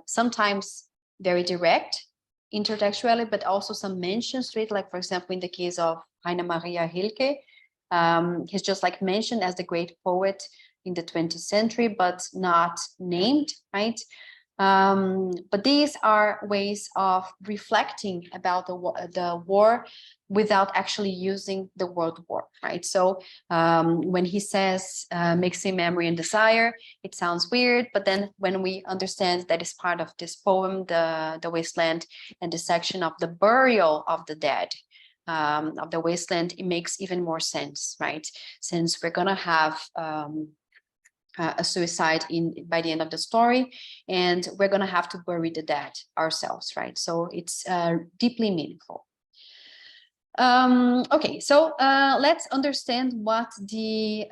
sometimes very direct intertextuality, but also some mentions to it, like, for example, in the case of Rainer Maria Rilke, he's just like mentioned as the great poet in the 20th century, but not named, right? But these are ways of reflecting about the war without actually using the word war, right? So when he says mixing memory and desire, it sounds weird, but then when we understand that it's part of this poem, the wasteland, and the section of the burial of the dead, of the wasteland, it makes even more sense, right? Since we're gonna have a suicide by the end of the story, and we're gonna have to bury the dead ourselves, right? So it's deeply meaningful. Okay, so let's understand what the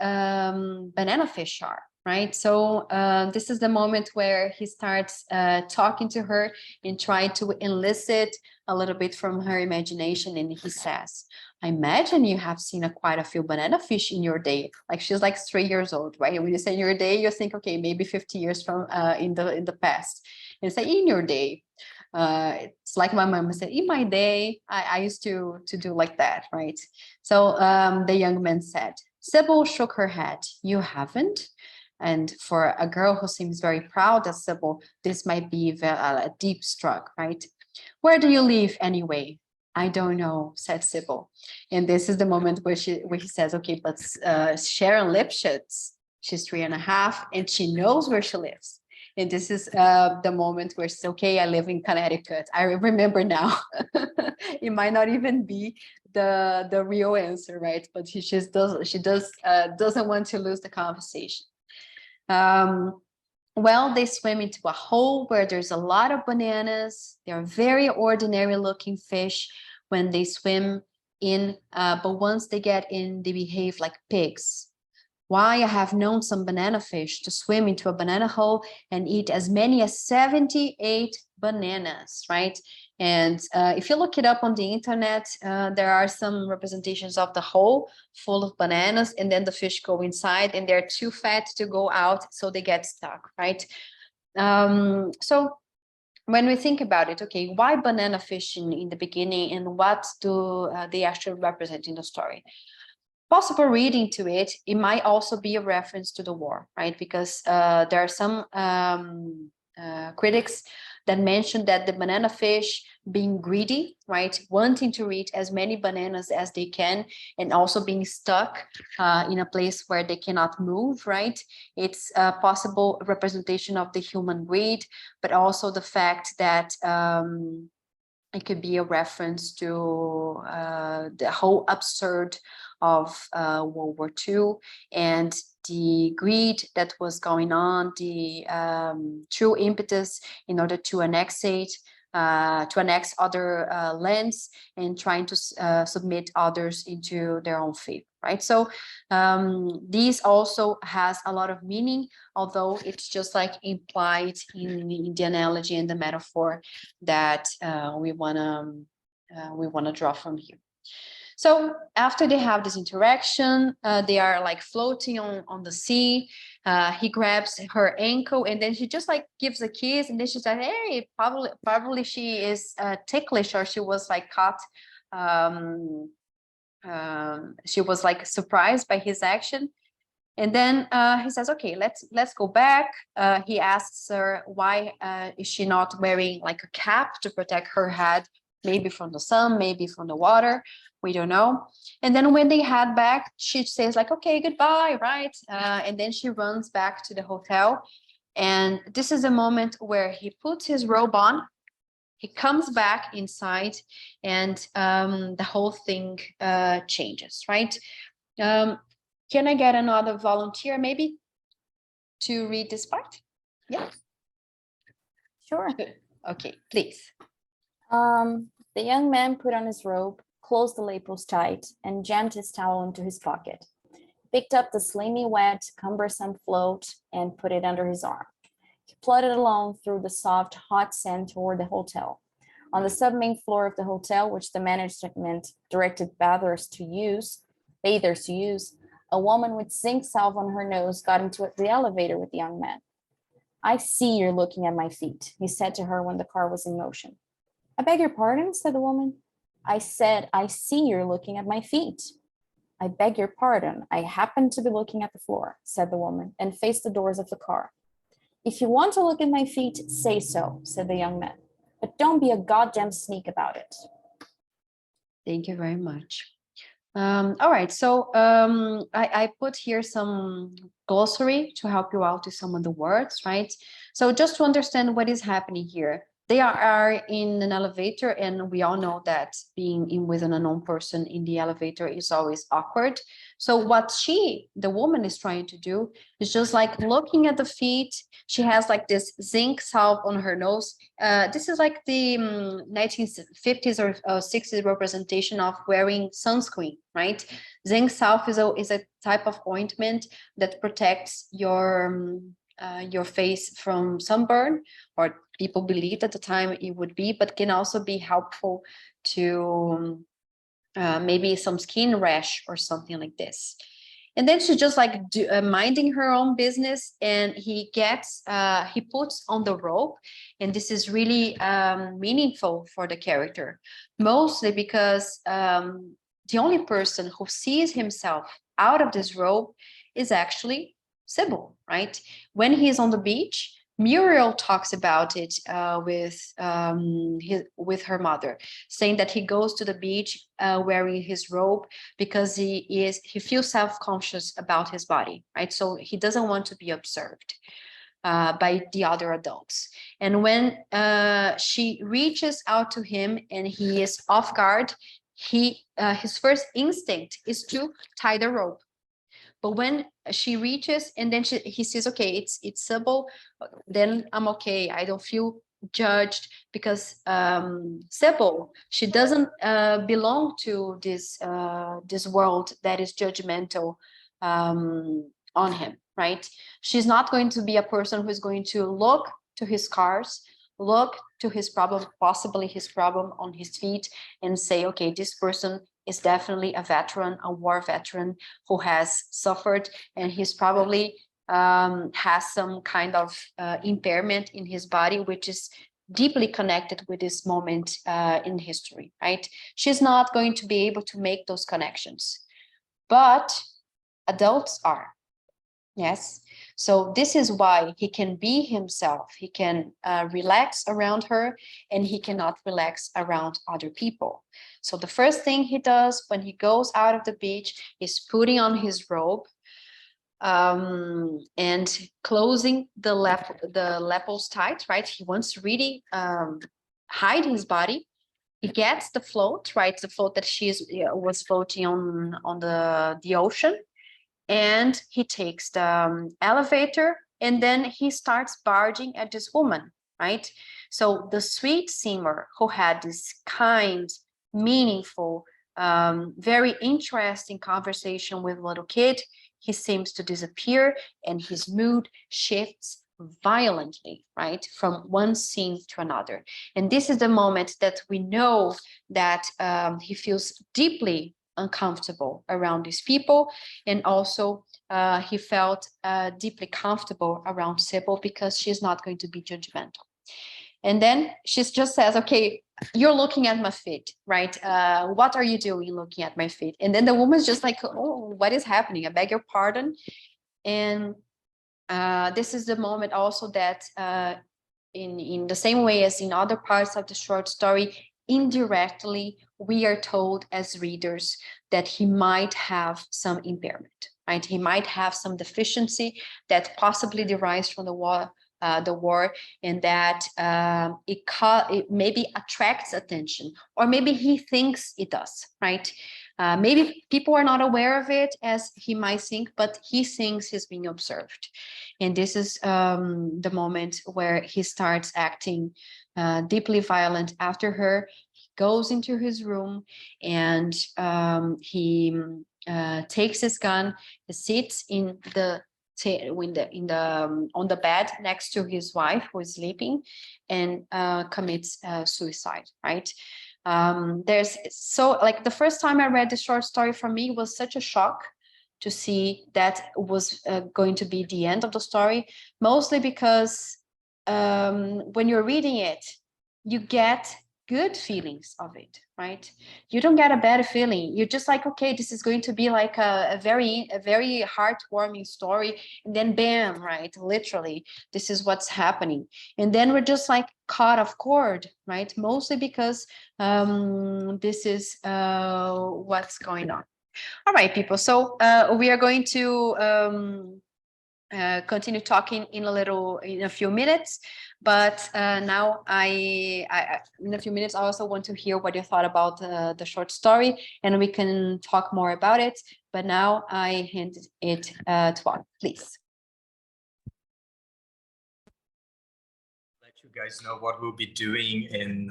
banana fish are, right? So this is the moment where he starts talking to her and trying to elicit a little bit from her imagination, and he says, I imagine you have seen quite a few banana fish in your day. Like she's like 3 years old, right? When you say your day, you think, okay, maybe 50 years from in the past. And say in your day. It's like my mom said, in my day, I used to do like that, right? So the young man said, Sybil shook her head. You haven't? And for a girl who seems very proud as Sybil, this might be a deep stroke, right? Where do you live anyway? I don't know, said Sybil. And this is the moment where he says, okay, but Sharon Lipschitz, she's 3.5 and she knows where she lives. And this is the moment where it's okay, I live in Connecticut. I remember now. It might not even be the real answer, right? But she doesn't want to lose the conversation. Well, they swim into a hole where there's a lot of bananas. They're very ordinary looking fish when they swim in, but once they get in, they behave like pigs. Why, I have known some banana fish to swim into a banana hole and eat as many as 78 bananas, right? And if you look it up on the internet, there are some representations of the hole full of bananas, and then the fish go inside and they're too fat to go out, so they get stuck, right? So when we think about it, okay, why banana fish in the beginning, and what do they actually represent in the story? Possible reading to it, it might also be a reference to the war, right? Because there are some critics that mention that the banana fish being greedy, right? Wanting to eat as many bananas as they can, and also being stuck in a place where they cannot move, right? It's a possible representation of the human greed, but also the fact that it could be a reference to the whole absurd of World War II and the greed that was going on, the true impetus in order to annex other lands and trying to submit others into their own favor, right? So this also has a lot of meaning, although it's just like implied in the analogy and the metaphor that we wanna draw from here. So after they have this interaction, they are like floating on the sea. He grabs her ankle and then she just like gives a kiss, and then she's like, hey, probably she is ticklish, or she was like caught. She was like surprised by his action. And then he says, okay, let's go back. He asks her, why is she not wearing like a cap to protect her head, maybe from the sun, maybe from the water. We don't know. And then when they head back, she says like, okay, goodbye, right? And then she runs back to the hotel. And this is a moment where he puts his robe on, he comes back inside, and the whole thing changes, right? Can I get another volunteer maybe to read this part? Yeah. Sure. Okay, please. The young man put on his robe, closed the lapels tight, and jammed his towel into his pocket. Picked up the slimy, wet, cumbersome float and put it under his arm. He plodded along through the soft, hot sand toward the hotel. On the sub-main floor of the hotel, which the management directed bathers to use, a woman with zinc salve on her nose got into the elevator with the young man. I see you're looking at my feet, he said to her when the car was in motion. I beg your pardon, said the woman. I said, I see you're looking at my feet. I beg your pardon. I happen to be looking at the floor, said the woman, and faced the doors of the car. If you want to look at my feet, say so, said the young man. But don't be a goddamn sneak about it. Thank you very much. All right, so I put here some glossary to help you out with some of the words, right? So just to understand what is happening here, they are in an elevator, and we all know that being in with an unknown person in the elevator is always awkward. So what the woman is trying to do is just like looking at the feet. She has like this zinc salve on her nose. This is like the 1950s or 60s representation of wearing sunscreen, right? Zinc salve is a type of ointment that protects your face from sunburn, or people believed at the time it would be, but can also be helpful to maybe some skin rash or something like this. And then she's just like minding her own business, and he puts on the rope, and this is really meaningful for the character, mostly because the only person who sees himself out of this rope is actually Sybil, right? When he's on the beach, Muriel talks about it with her mother, saying that he goes to the beach wearing his robe because he feels self-conscious about his body, right? So he doesn't want to be observed by the other adults. And when she reaches out to him and he is off guard, his first instinct is to tie the rope. But when she reaches and then he says, okay, it's Sybil, then I'm okay. I don't feel judged because Sybil, she doesn't belong to this world that is judgmental on him, right? She's not going to be a person who's going to look to his scars, look to his problem, possibly his problem on his feet, and say, okay, this person is definitely a veteran, a war veteran who has suffered, and he's probably has some kind of impairment in his body, which is deeply connected with this moment in history, right? She's not going to be able to make those connections, but adults are, yes? So this is why he can be himself. He can relax around her, and he cannot relax around other people. So the first thing he does when he goes out of the beach is putting on his robe and closing the lapels tight, right? He wants to really hide his body. He gets the float, right? The float that was floating on the ocean. And he takes the elevator, and then he starts barging at this woman, right? So the sweet Seymour, who had this kind, meaningful, very interesting conversation with a little kid, he seems to disappear, and his mood shifts violently, right, from one scene to another. And this is the moment that we know that he feels deeply uncomfortable around these people, and also he felt deeply comfortable around Sybil because she's not going to be judgmental. And then she just says, okay, you're looking at my feet, right? What are you doing looking at my feet? And then the woman's just like, oh, what is happening? I beg your pardon. And this is the moment also that in the same way as in other parts of the short story, indirectly, we are told as readers that he might have some impairment, right? He might have some deficiency that possibly derives from the war, and that it maybe attracts attention, or maybe he thinks it does, right? Maybe people are not aware of it as he might think, but he thinks he's being observed. And this is the moment where he starts acting deeply violent after her. He goes into his room, and he takes his gun, he sits on the bed next to his wife who is sleeping, and commits suicide, right? The first time I read the short story, for me was such a shock to see that was going to be the end of the story, mostly because when you're reading it, you get good feelings of it, right? You don't get a bad feeling. You're just like, okay, this is going to be like a very heartwarming story. And then bam, right? Literally, this is what's happening. And then we're just like caught off guard, right? Mostly because this is what's going on. All right, people. So we are going to continue talking in a few minutes, but now in a few minutes I also want to hear what you thought about the short story, and we can talk more about it. But now I hand it to Juan, please. Let you guys know what we'll be doing in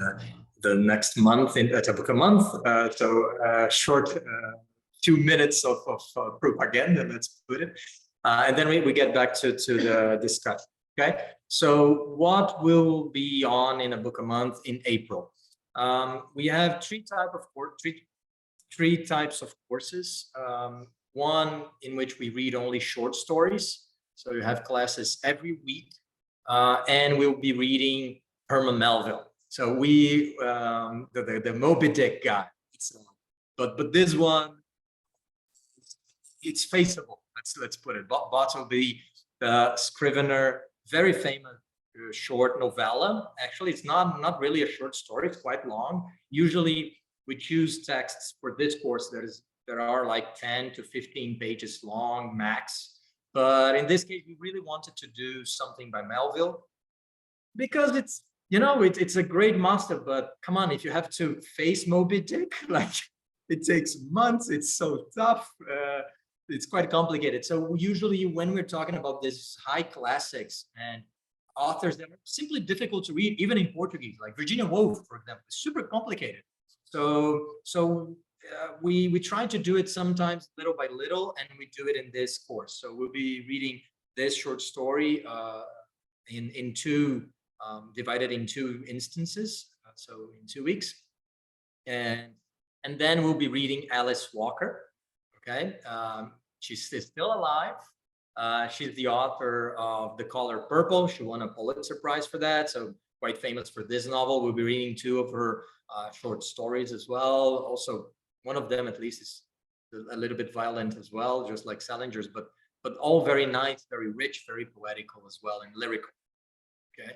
the next month in Tabuka month. So short few minutes of propaganda, let's put it. And then we get back to the discussion, okay? So what will be on in a book a month in April? We have three types of courses. One in which we read only short stories. So you have classes every week, and we'll be reading Herman Melville. So we, the Moby Dick guy. But this one, it's faceable. Let's put it. Bartleby, the Scrivener, very famous short novella. Actually, it's not really a short story. It's quite long. Usually, we choose texts for this course that are like 10 to 15 pages long max. But in this case, we really wanted to do something by Melville because it's a great master. But come on, if you have to face Moby Dick, like it takes months. It's so tough. It's quite complicated. So usually when we're talking about these high classics and authors that are simply difficult to read, even in Portuguese, like Virginia Woolf, for example, is super complicated. So we try to do it sometimes little by little, and we do it in this course. So we'll be reading this short story in two, divided in two instances. So in 2 weeks, and then we'll be reading Alice Walker. Okay, she's still alive. She's the author of The Color Purple. She won a Pulitzer Prize for that, so quite famous for this novel. We'll be reading 2 of her short stories as well. Also, one of them at least is a little bit violent as well, just like Salinger's, but all very nice, very rich, very poetical as well, and lyrical. Okay.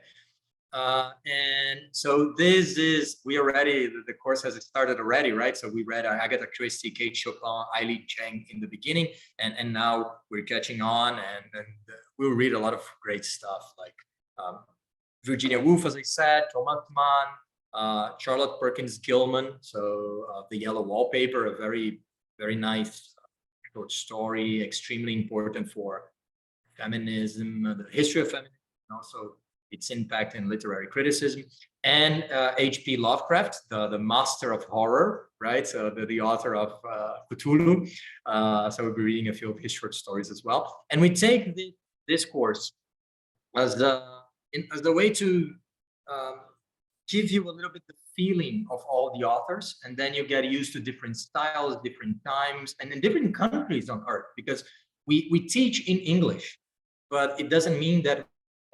And so we already, the course has started already, right? So we read Agatha Christie, Kate Chopin, Eileen Cheng in the beginning, and now we're catching on, and we'll read a lot of great stuff like Virginia Woolf, as I said, Thomas Mann, Charlotte Perkins Gilman, so The Yellow Wallpaper, a very, very nice short story, extremely important for feminism, the history of feminism, and also its impact in literary criticism, and H.P. Lovecraft, the master of horror, right? So the author of Cthulhu. So we'll be reading a few of his short stories as well. And we take this course as the way to give you a little bit the feeling of all the authors, and then you get used to different styles, different times, and in different countries on Earth, because we teach in English, but it doesn't mean that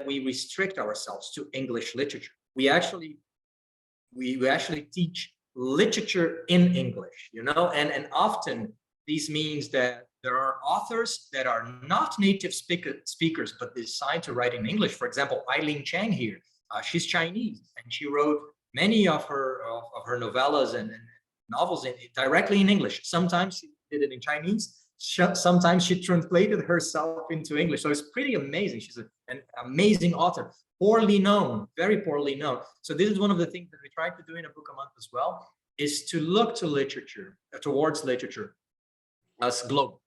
we restrict ourselves to English literature. We actually teach literature in English, and often this means that there are authors that are not native speakers, but decide to write in English. For example, Eileen Cheng here, she's Chinese, and she wrote many of her novellas and novels directly in English. Sometimes she did it in Chinese. Sometimes she translated herself into English. So it's pretty amazing. She's an amazing author, poorly known, very poorly known. So this is one of the things that we try to do in a book a month as well, is to look to literature, towards literature as global,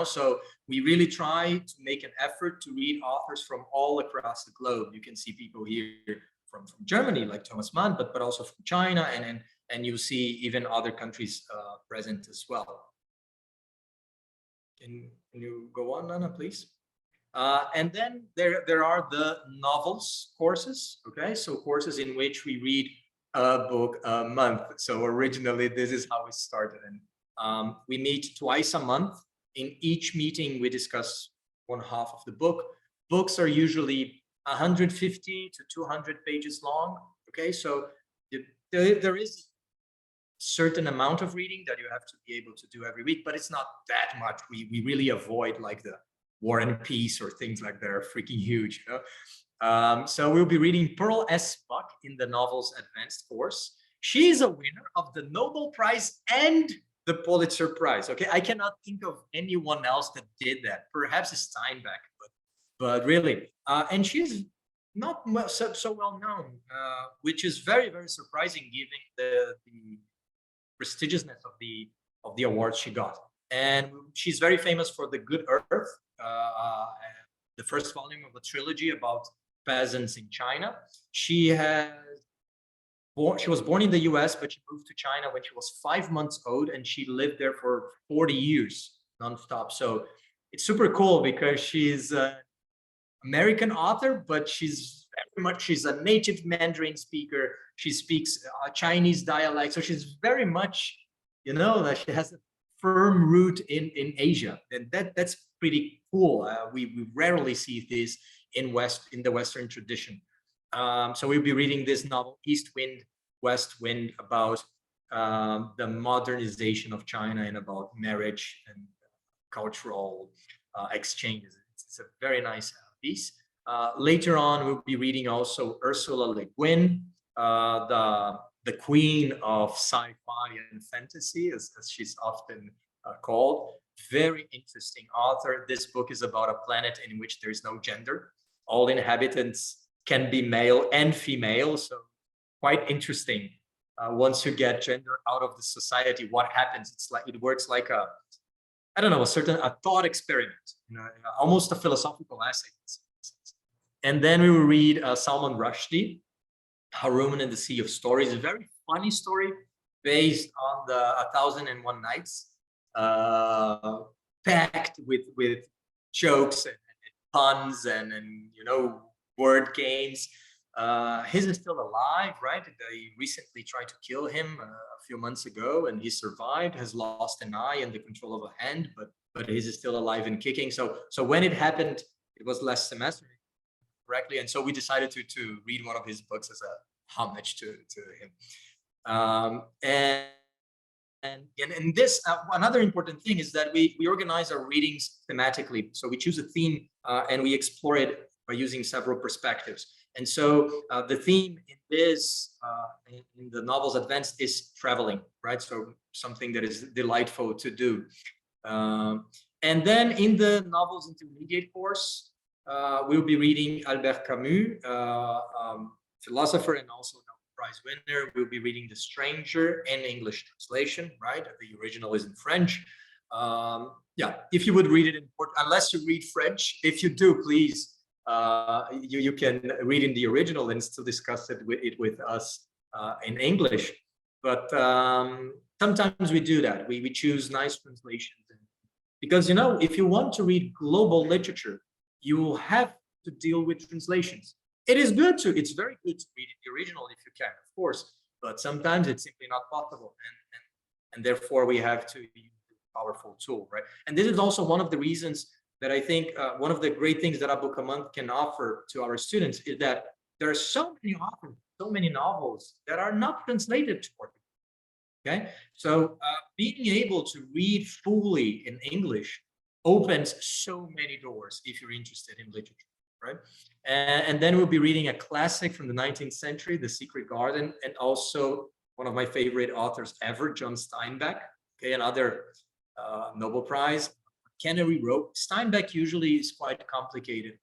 So we really try to make an effort to read authors from all across the globe. You can see people here from Germany, like Thomas Mann, but also from China, and you see even other countries present as well. Can you go on, Nana, please? And then there are the novels courses, okay? So courses in which we read a book a month. So originally, this is how it started. And we meet twice a month. In each meeting, we discuss one half of the book. Books are usually 150 to 200 pages long, okay? So there is certain amount of reading that you have to be able to do every week, but it's not that much. We really avoid like the War and Peace or things like that are freaking huge, you know. So we'll be reading Pearl S. Buck in the Novels Advanced course. She is a winner of the Nobel Prize and the Pulitzer Prize. Okay, I cannot think of anyone else that did that. Perhaps Steinbeck, but really, and she's not so well known, which is very, very surprising given the prestigiousness of the awards she got. And she's very famous for The Good Earth, the first volume of a trilogy about peasants in China. She was born in the US, but she moved to China when she was 5 months old, and she lived there for 40 years nonstop. So it's super cool because she's an American author, but she's a native Mandarin speaker. She speaks Chinese dialect, so she's very much, you know, that she has a firm root in Asia, and that's pretty cool. We rarely see this in the Western tradition. So we'll be reading this novel, East Wind, West Wind, about the modernization of China and about marriage and cultural exchanges. It's a very nice piece. Later on, we'll be reading also Ursula Le Guin, the queen of sci-fi and fantasy, as she's often called. Very interesting author. This book is about a planet in which there is no gender. All inhabitants can be male and female, so quite interesting. Once you get gender out of the society, what happens? It works like a thought experiment, you know, almost a philosophical essay. And then we will read Salman Rushdie, Haroun and the Sea of Stories, a very funny story based on the 1001 Nights, packed with jokes and puns and you know, word games. His is still alive, right? They recently tried to kill him a few months ago, and he survived, has lost an eye and the control of a hand, but his is still alive and kicking. So when it happened, it was last semester, correctly, and so we decided to read one of his books as a homage to him. And this another important thing is that we organize our readings thematically. So we choose a theme and we explore it by using several perspectives. And so the theme in this in the Novels Advanced is traveling, right? So something that is delightful to do. And then in the Novels Intermediate course, we'll be reading Albert Camus, philosopher and also Nobel Prize winner. We'll be reading The Stranger in English translation, right? The original is in French. Yeah, if you would read it in Portuguese, unless you read French, if you do, please, you can read in the original and still discuss it with us in English. But sometimes we do that. We choose nice translations. Because, you know, if you want to read global literature, you will have to deal with translations. It's very good to read the original if you can, of course, but sometimes it's simply not possible. And therefore we have to use a powerful tool, right? And this is also one of the reasons that I think one of the great things that a book a month can offer to our students is that there are so many authors, so many novels that are not translated to Portuguese. Okay, so being able to read fully in English opens so many doors if you're interested in literature, right? And then we'll be reading a classic from the 19th century, The Secret Garden, and also one of my favorite authors ever, John Steinbeck, okay, another Nobel Prize. Canary Row. Steinbeck usually is quite complicated.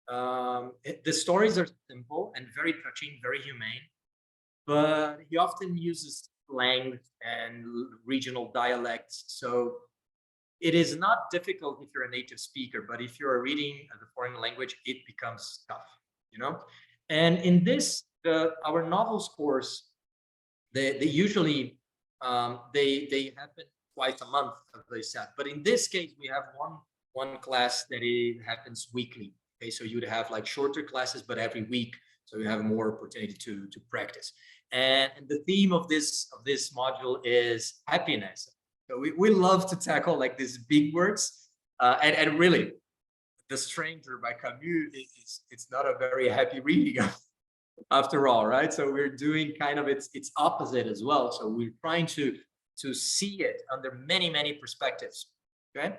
The stories are simple and very touching, very humane, but he often uses slang and regional dialects. So it is not difficult if you're a native speaker, but if you're reading a foreign language, it becomes tough, you know? And in this, our novels course, they usually, they happen twice a month, as they said. But in this case, we have one class that it happens weekly. Okay, so you'd have like shorter classes, but every week, so you have more opportunity to practice. And the theme of this module is happiness. So we love to tackle like these big words, and really, The Stranger by Camus it's not a very happy reading. after all, right? So we're doing kind of its opposite as well. So we're trying to see it under many perspectives. Okay.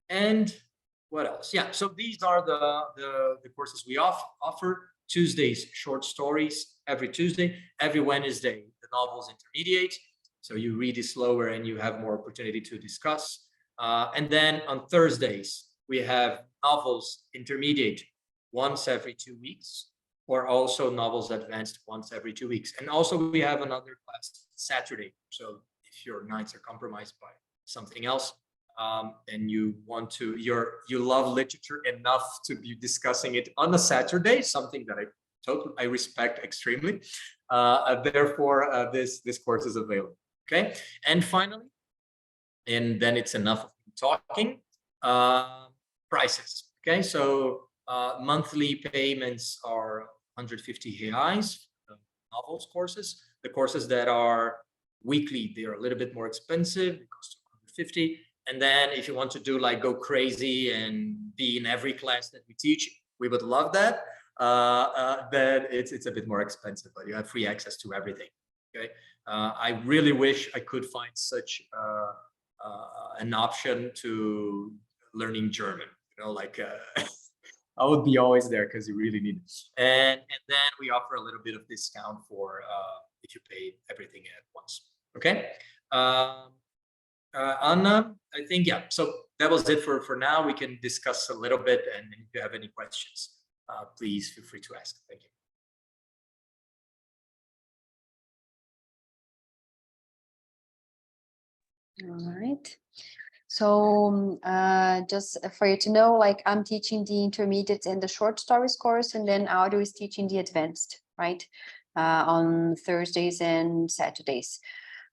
And what else? Yeah. So these are the courses we offer. Tuesdays, short stories every Tuesday. Every Wednesday, the novels intermediate. So you read it slower and you have more opportunity to discuss. And then on Thursdays, we have novels intermediate once every 2 weeks, or also novels advanced once every 2 weeks. And also we have another class Saturday. So if your nights are compromised by something else, and you want to, you love literature enough to be discussing it on a Saturday, something that I respect extremely. Therefore, this course is available. Okay. And finally, and then it's enough of talking, prices. Okay. So monthly payments are 150 reais, novels courses. The courses that are weekly, they're a little bit more expensive. It costs 250. And then if you want to do like go crazy and be in every class that we teach, we would love that. Then it's a bit more expensive, but you have free access to everything. Okay. I really wish I could find such an option to learning German. You know, like I would be always there because you really need it. And then we offer a little bit of discount for if you pay everything at once. Okay. Anna, I think, yeah, so that was it for now. We can discuss a little bit, and if you have any questions, please feel free to ask. Thank All right. So just for you to know, like I'm teaching the intermediate and the short stories course, and then Audio is teaching the advanced, right? On Thursdays and Saturdays.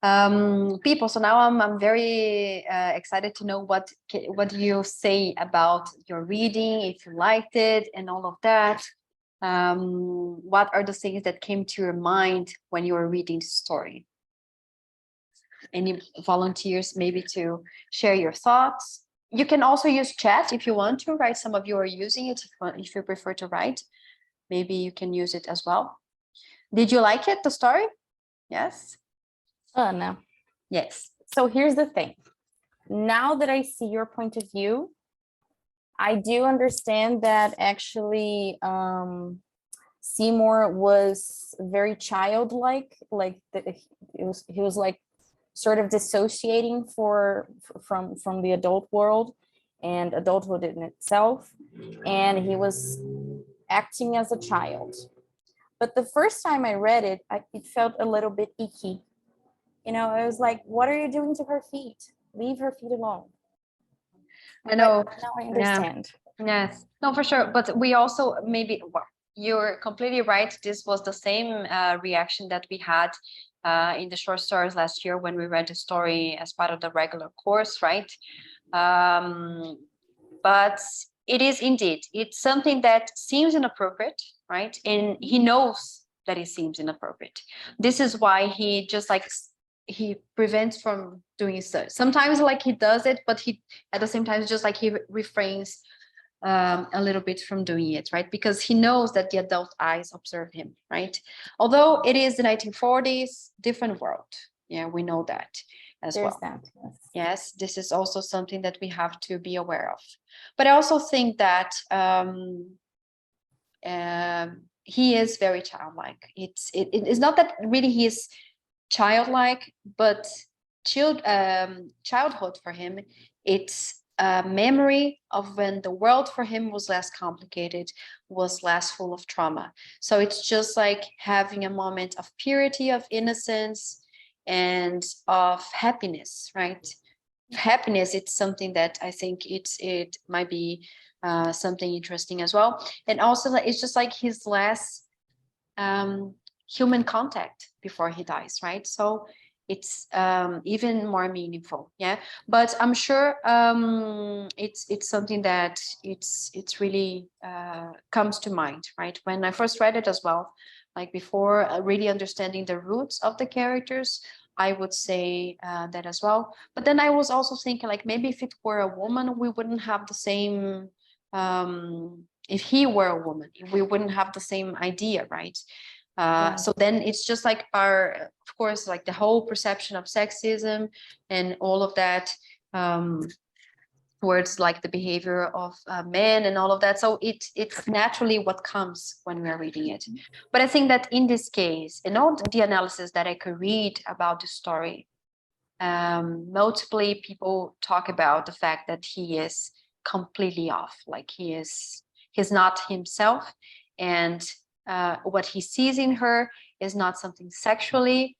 People, so now I'm very excited to know what you say about your reading, if you liked it and all of that. What are the things that came to your mind when you were reading the story? Any volunteers maybe to share your thoughts? You can also use chat if you want to, right? Some of you are using it. If you prefer to write, maybe you can use it as well. Did you like it, the story? Yes? No. Yes. So here's the thing. Now that I see your point of view, I do understand that actually Seymour was very childlike, like he was like sort of dissociating from the adult world and adulthood in itself, and he was acting as a child. But the first time I read it, it felt a little bit icky. You know, I was like, what are you doing to her feet? Leave her feet alone. I know. But now I understand. Yeah. Yes. No, for sure. But we also maybe, you're completely right. This was the same reaction that we had in the short stories last year when we read the story as part of the regular course, right? But it is indeed, it's something that seems inappropriate, right? And he knows that it seems inappropriate. This is why he just like, he prevents from doing so. Sometimes like he does it, but he at the same time just like he refrains a little bit from doing it, right? Because he knows that the adult eyes observe him, right? Although it is the 1940s, different world. Yeah, we know that as There's well. that. Yes, this is also something that we have to be aware of. But I also think that he is very childlike. It's not that really he is childlike, but childhood for him, it's a memory of when the world for him was less complicated, was less full of trauma. So it's just like having a moment of purity, of innocence, and of happiness, right? Happiness, it's something that I think it might be something interesting as well. And also it's just like his last human contact before he dies, right? So it's even more meaningful. Yeah, but I'm sure it's something that it's really comes to mind, right? When I first read it as well, like before really understanding the roots of the characters, I would say that as well. But then I was also thinking like maybe if it were a woman, we wouldn't have the same if he were a woman, we wouldn't have the same idea, right? Yeah. So then it's just like our, of course, like the whole perception of sexism and all of that, towards like the behavior of men and all of that. So it's naturally what comes when we're reading it. But I think that in this case, in all the analysis that I could read about the story, notably people talk about the fact that he is completely off, like he's not himself, and what he sees in her is not something sexually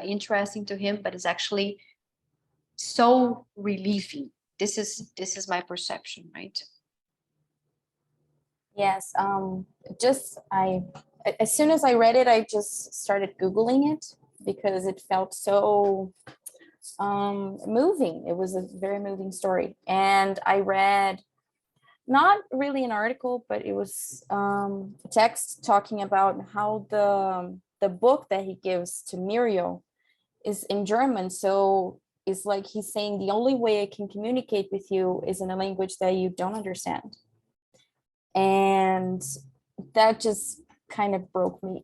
interesting to him, but is actually so relieving. This is my perception, right? Yes. As soon as I read it, I just started Googling it because it felt so moving. It was a very moving story. And I read not really an article, but it was text talking about how the book that he gives to Muriel is in German. So it's like he's saying the only way I can communicate with you is in a language that you don't understand. And that just kind of broke me.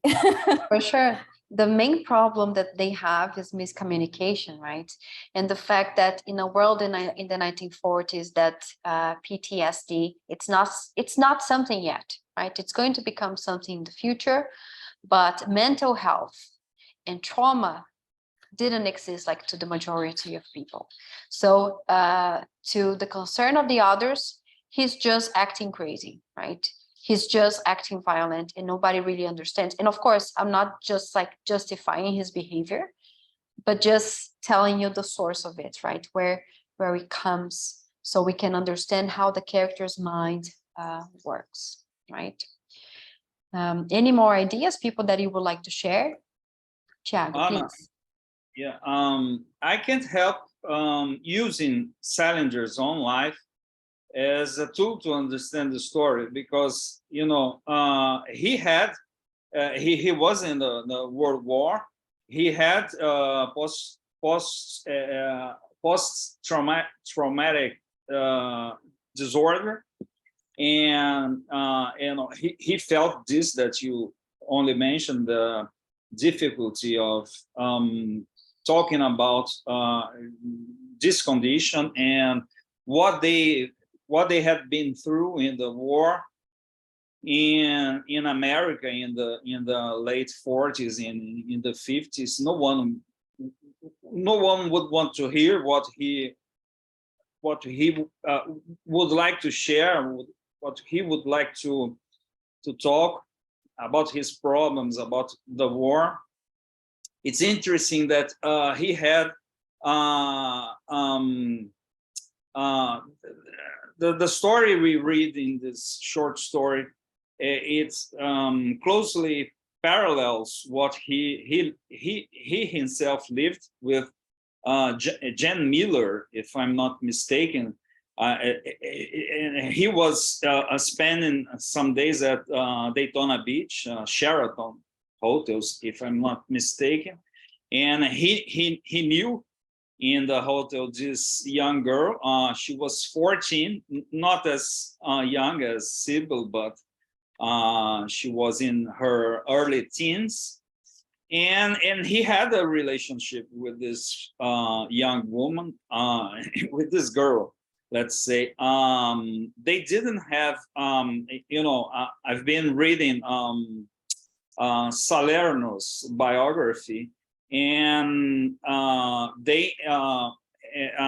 For sure. The main problem that they have is miscommunication, right? And the fact that in a world in the 1940s that PTSD, it's not something yet, right? It's going to become something in the future, but mental health and trauma didn't exist like to the majority of people. So to the concern of the others, he's just acting crazy, right? He's just acting violent and nobody really understands. And of course, I'm not just like justifying his behavior, but just telling you the source of it, right? Where it comes, so we can understand how the character's mind works, right? Any more ideas, people, that you would like to share? Thiago, please. Yeah, I can't help using Salinger's own life as a tool to understand the story, because he was in the World War. He had post-traumatic disorder, and he felt this that you only mentioned, the difficulty of talking about this condition and what they had been through in the war in America in the late 40s, in the 50s. No one would want to hear what he would like to share, what he would like to talk about his problems, about the war. It's interesting that he had the story we read in this short story. It's closely parallels what he himself lived with Jan Miller, if I'm not mistaken. He was spending some days at Daytona Beach, Sheraton hotels, if I'm not mistaken, and he knew in the hotel this young girl. She was 14, not as young as Sybil, but she was in her early teens, and he had a relationship with this young woman, with this girl, let's say. They didn't have I've been reading Salern's biography, and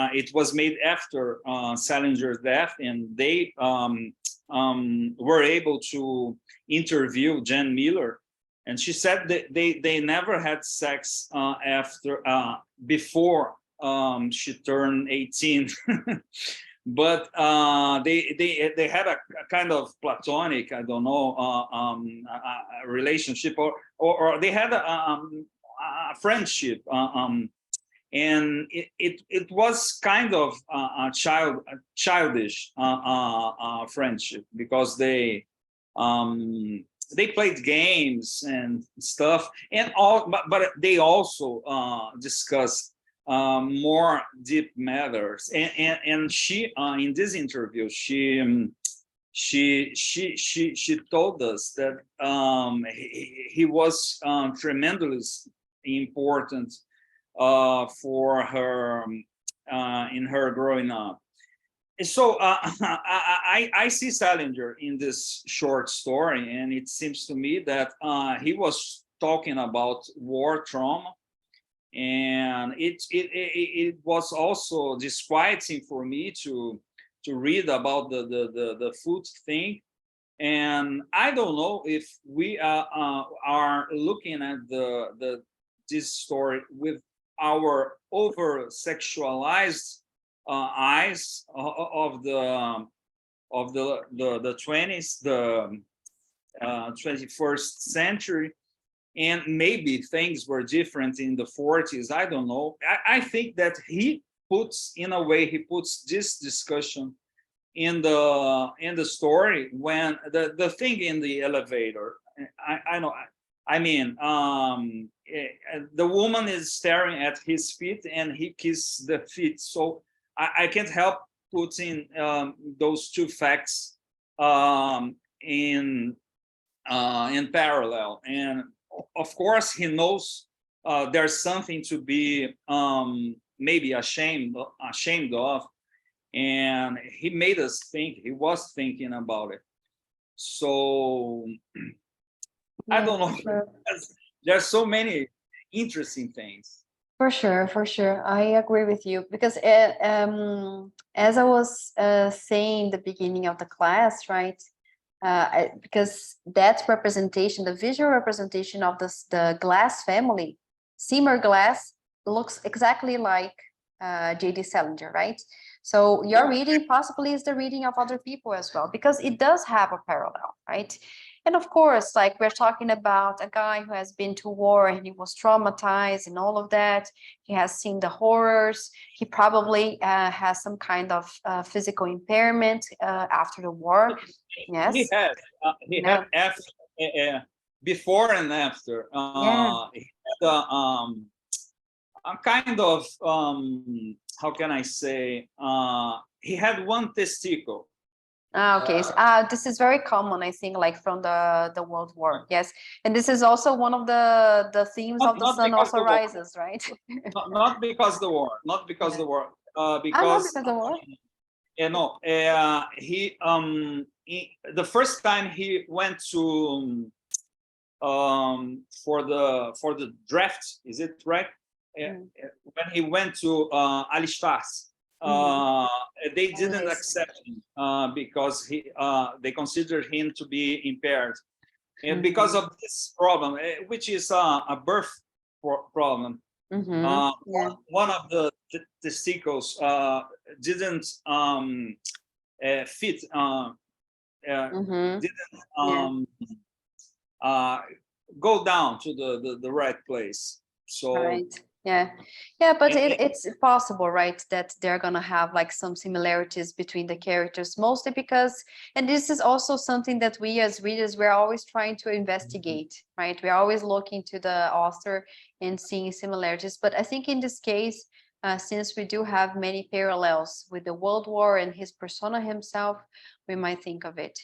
it was made after Salinger's death, and they were able to interview Jan Miller, and she said that they never had sex before she turned 18. But they had a kind of platonic, I don't know, a relationship, or they had a friendship, and it was kind of a childish friendship, because they played games and stuff, and but they also discussed more deep matters. And she in this interview, she she told us that he was tremendously important for her in her growing up. So I see Salinger in this short story, and it seems to me that he was talking about war trauma, and it was also disquieting for me to read about the food thing. And I don't know if we are looking at this story with our over sexualized eyes of the 20s, the 21st century, and maybe things were different in the 40s. I don't know. I think that he puts this discussion in the story when the thing in the elevator. I mean, the woman is staring at his feet and he kisses the feet. So I can't help putting those two facts in parallel. And of course, he knows there's something to be maybe ashamed of, and he made us think. He was thinking about it. So I don't know. Sure. There's so many interesting things. For sure. I agree with you, because as I was saying in the beginning of the class, right? Because that representation, the visual representation of the Glass family, Seymour Glass looks exactly like J.D. Salinger, right? So your reading possibly is the reading of other people as well, because it does have a parallel, right? And of course, like, we're talking about a guy who has been to war and he was traumatized and all of that. He has seen the horrors. He probably has some kind of physical impairment after the war. Yes. He had after, before and after. He had a kind of, how can I say, he had one testicle. Okay. This is very common, I think, like from the World War. Yes. And this is also one of the themes of The Sun Also Rises, right? Not because the war, because not because because of the war. He the first time he went to for the draft, is it right? When he went to alistar-se, they didn't accept him because they considered him to be impaired, and because of this problem, which is a birth problem. One of the testicles didn't fit, didn't go down to the right place. So right. Yeah, but it's possible, right, that they're gonna have like some similarities between the characters, mostly because, and this is also something that we as readers, we're always trying to investigate, right? We're always looking to the author and seeing similarities. But I think in this case, since we do have many parallels with the World War and his persona himself, we might think of it.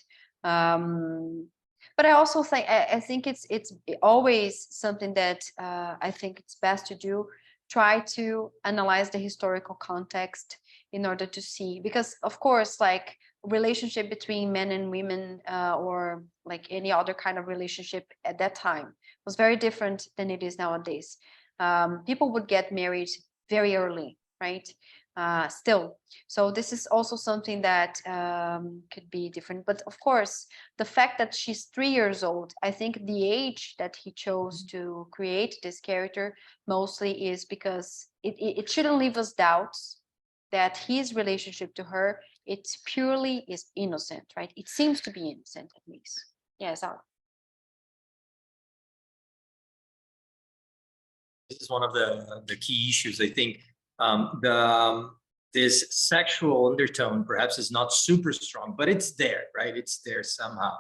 But I also think, I think it's always something that I think it's best to do, try to analyze the historical context in order to see, because of course, like, relationship between men and women or like any other kind of relationship at that time was very different than it is nowadays. People would get married very early, right? Still. So this is also something that could be different. But of course, the fact that she's 3 years old, I think the age that he chose to create this character mostly is because it shouldn't leave us doubts that his relationship to her, it's purely is innocent, right? It seems to be innocent, at least. Yes, this is one of the key issues, I think. This sexual undertone perhaps is not super strong, but it's there, right? It's there somehow.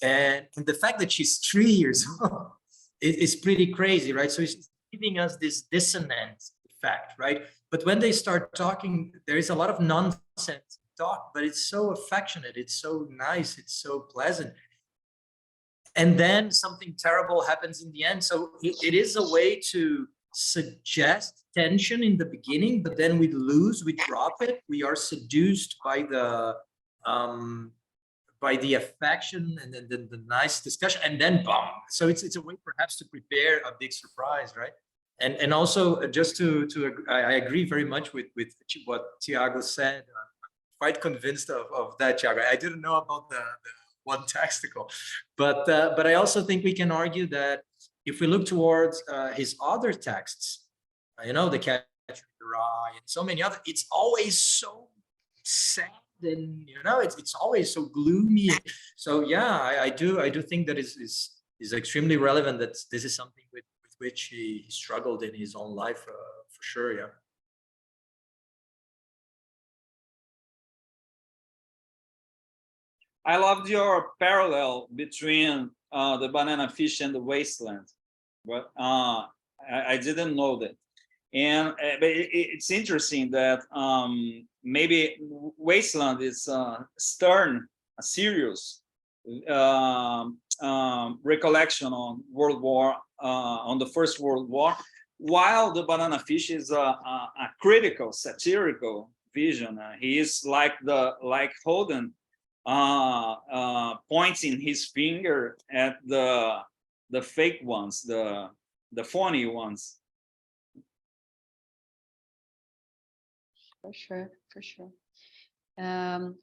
And the fact that she's 3 years old is pretty crazy, right? So it's giving us this dissonant effect, right? But when they start talking, there is a lot of nonsense dog, but it's so affectionate, it's so nice, it's so pleasant. And then something terrible happens in the end. So it is a way to suggest tension in the beginning, but then we drop it. We are seduced by the affection and then the nice discussion, and then boom. So it's a way perhaps to prepare a big surprise, right? And also just I agree very much with what Tiago said. I'm quite convinced of that, Tiago. I didn't know about the one tactical, but I also think we can argue that if we look towards his other texts, the Catcher in the Rye and so many other, it's always so sad and it's always so gloomy. So yeah, I do think that is extremely relevant, that this is something with which he struggled in his own life, for sure. Yeah. I loved your parallel between the Bananafish and the wasteland, but I didn't know that. And but it's interesting that maybe wasteland is stern, a serious recollection on World War, on the First World War, while the Bananafish is a critical, satirical vision. He is like Holden, pointing his finger at the fake ones, the phony ones. For sure.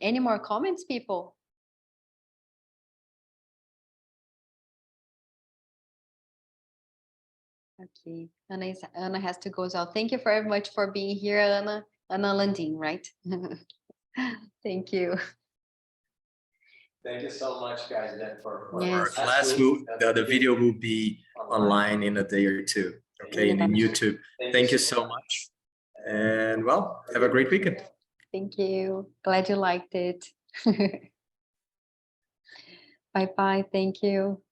Any more comments, people? Okay, Anna has to go as well. Thank you very much for being here, Anna Landin, right? Thank you. Thank you so much, guys. Then for Yes. our class, the video will be online in a day or two. Okay, Yeah. in YouTube. Thank you so much, and well, have a great weekend. Thank you. Glad you liked it. Bye bye. Thank you.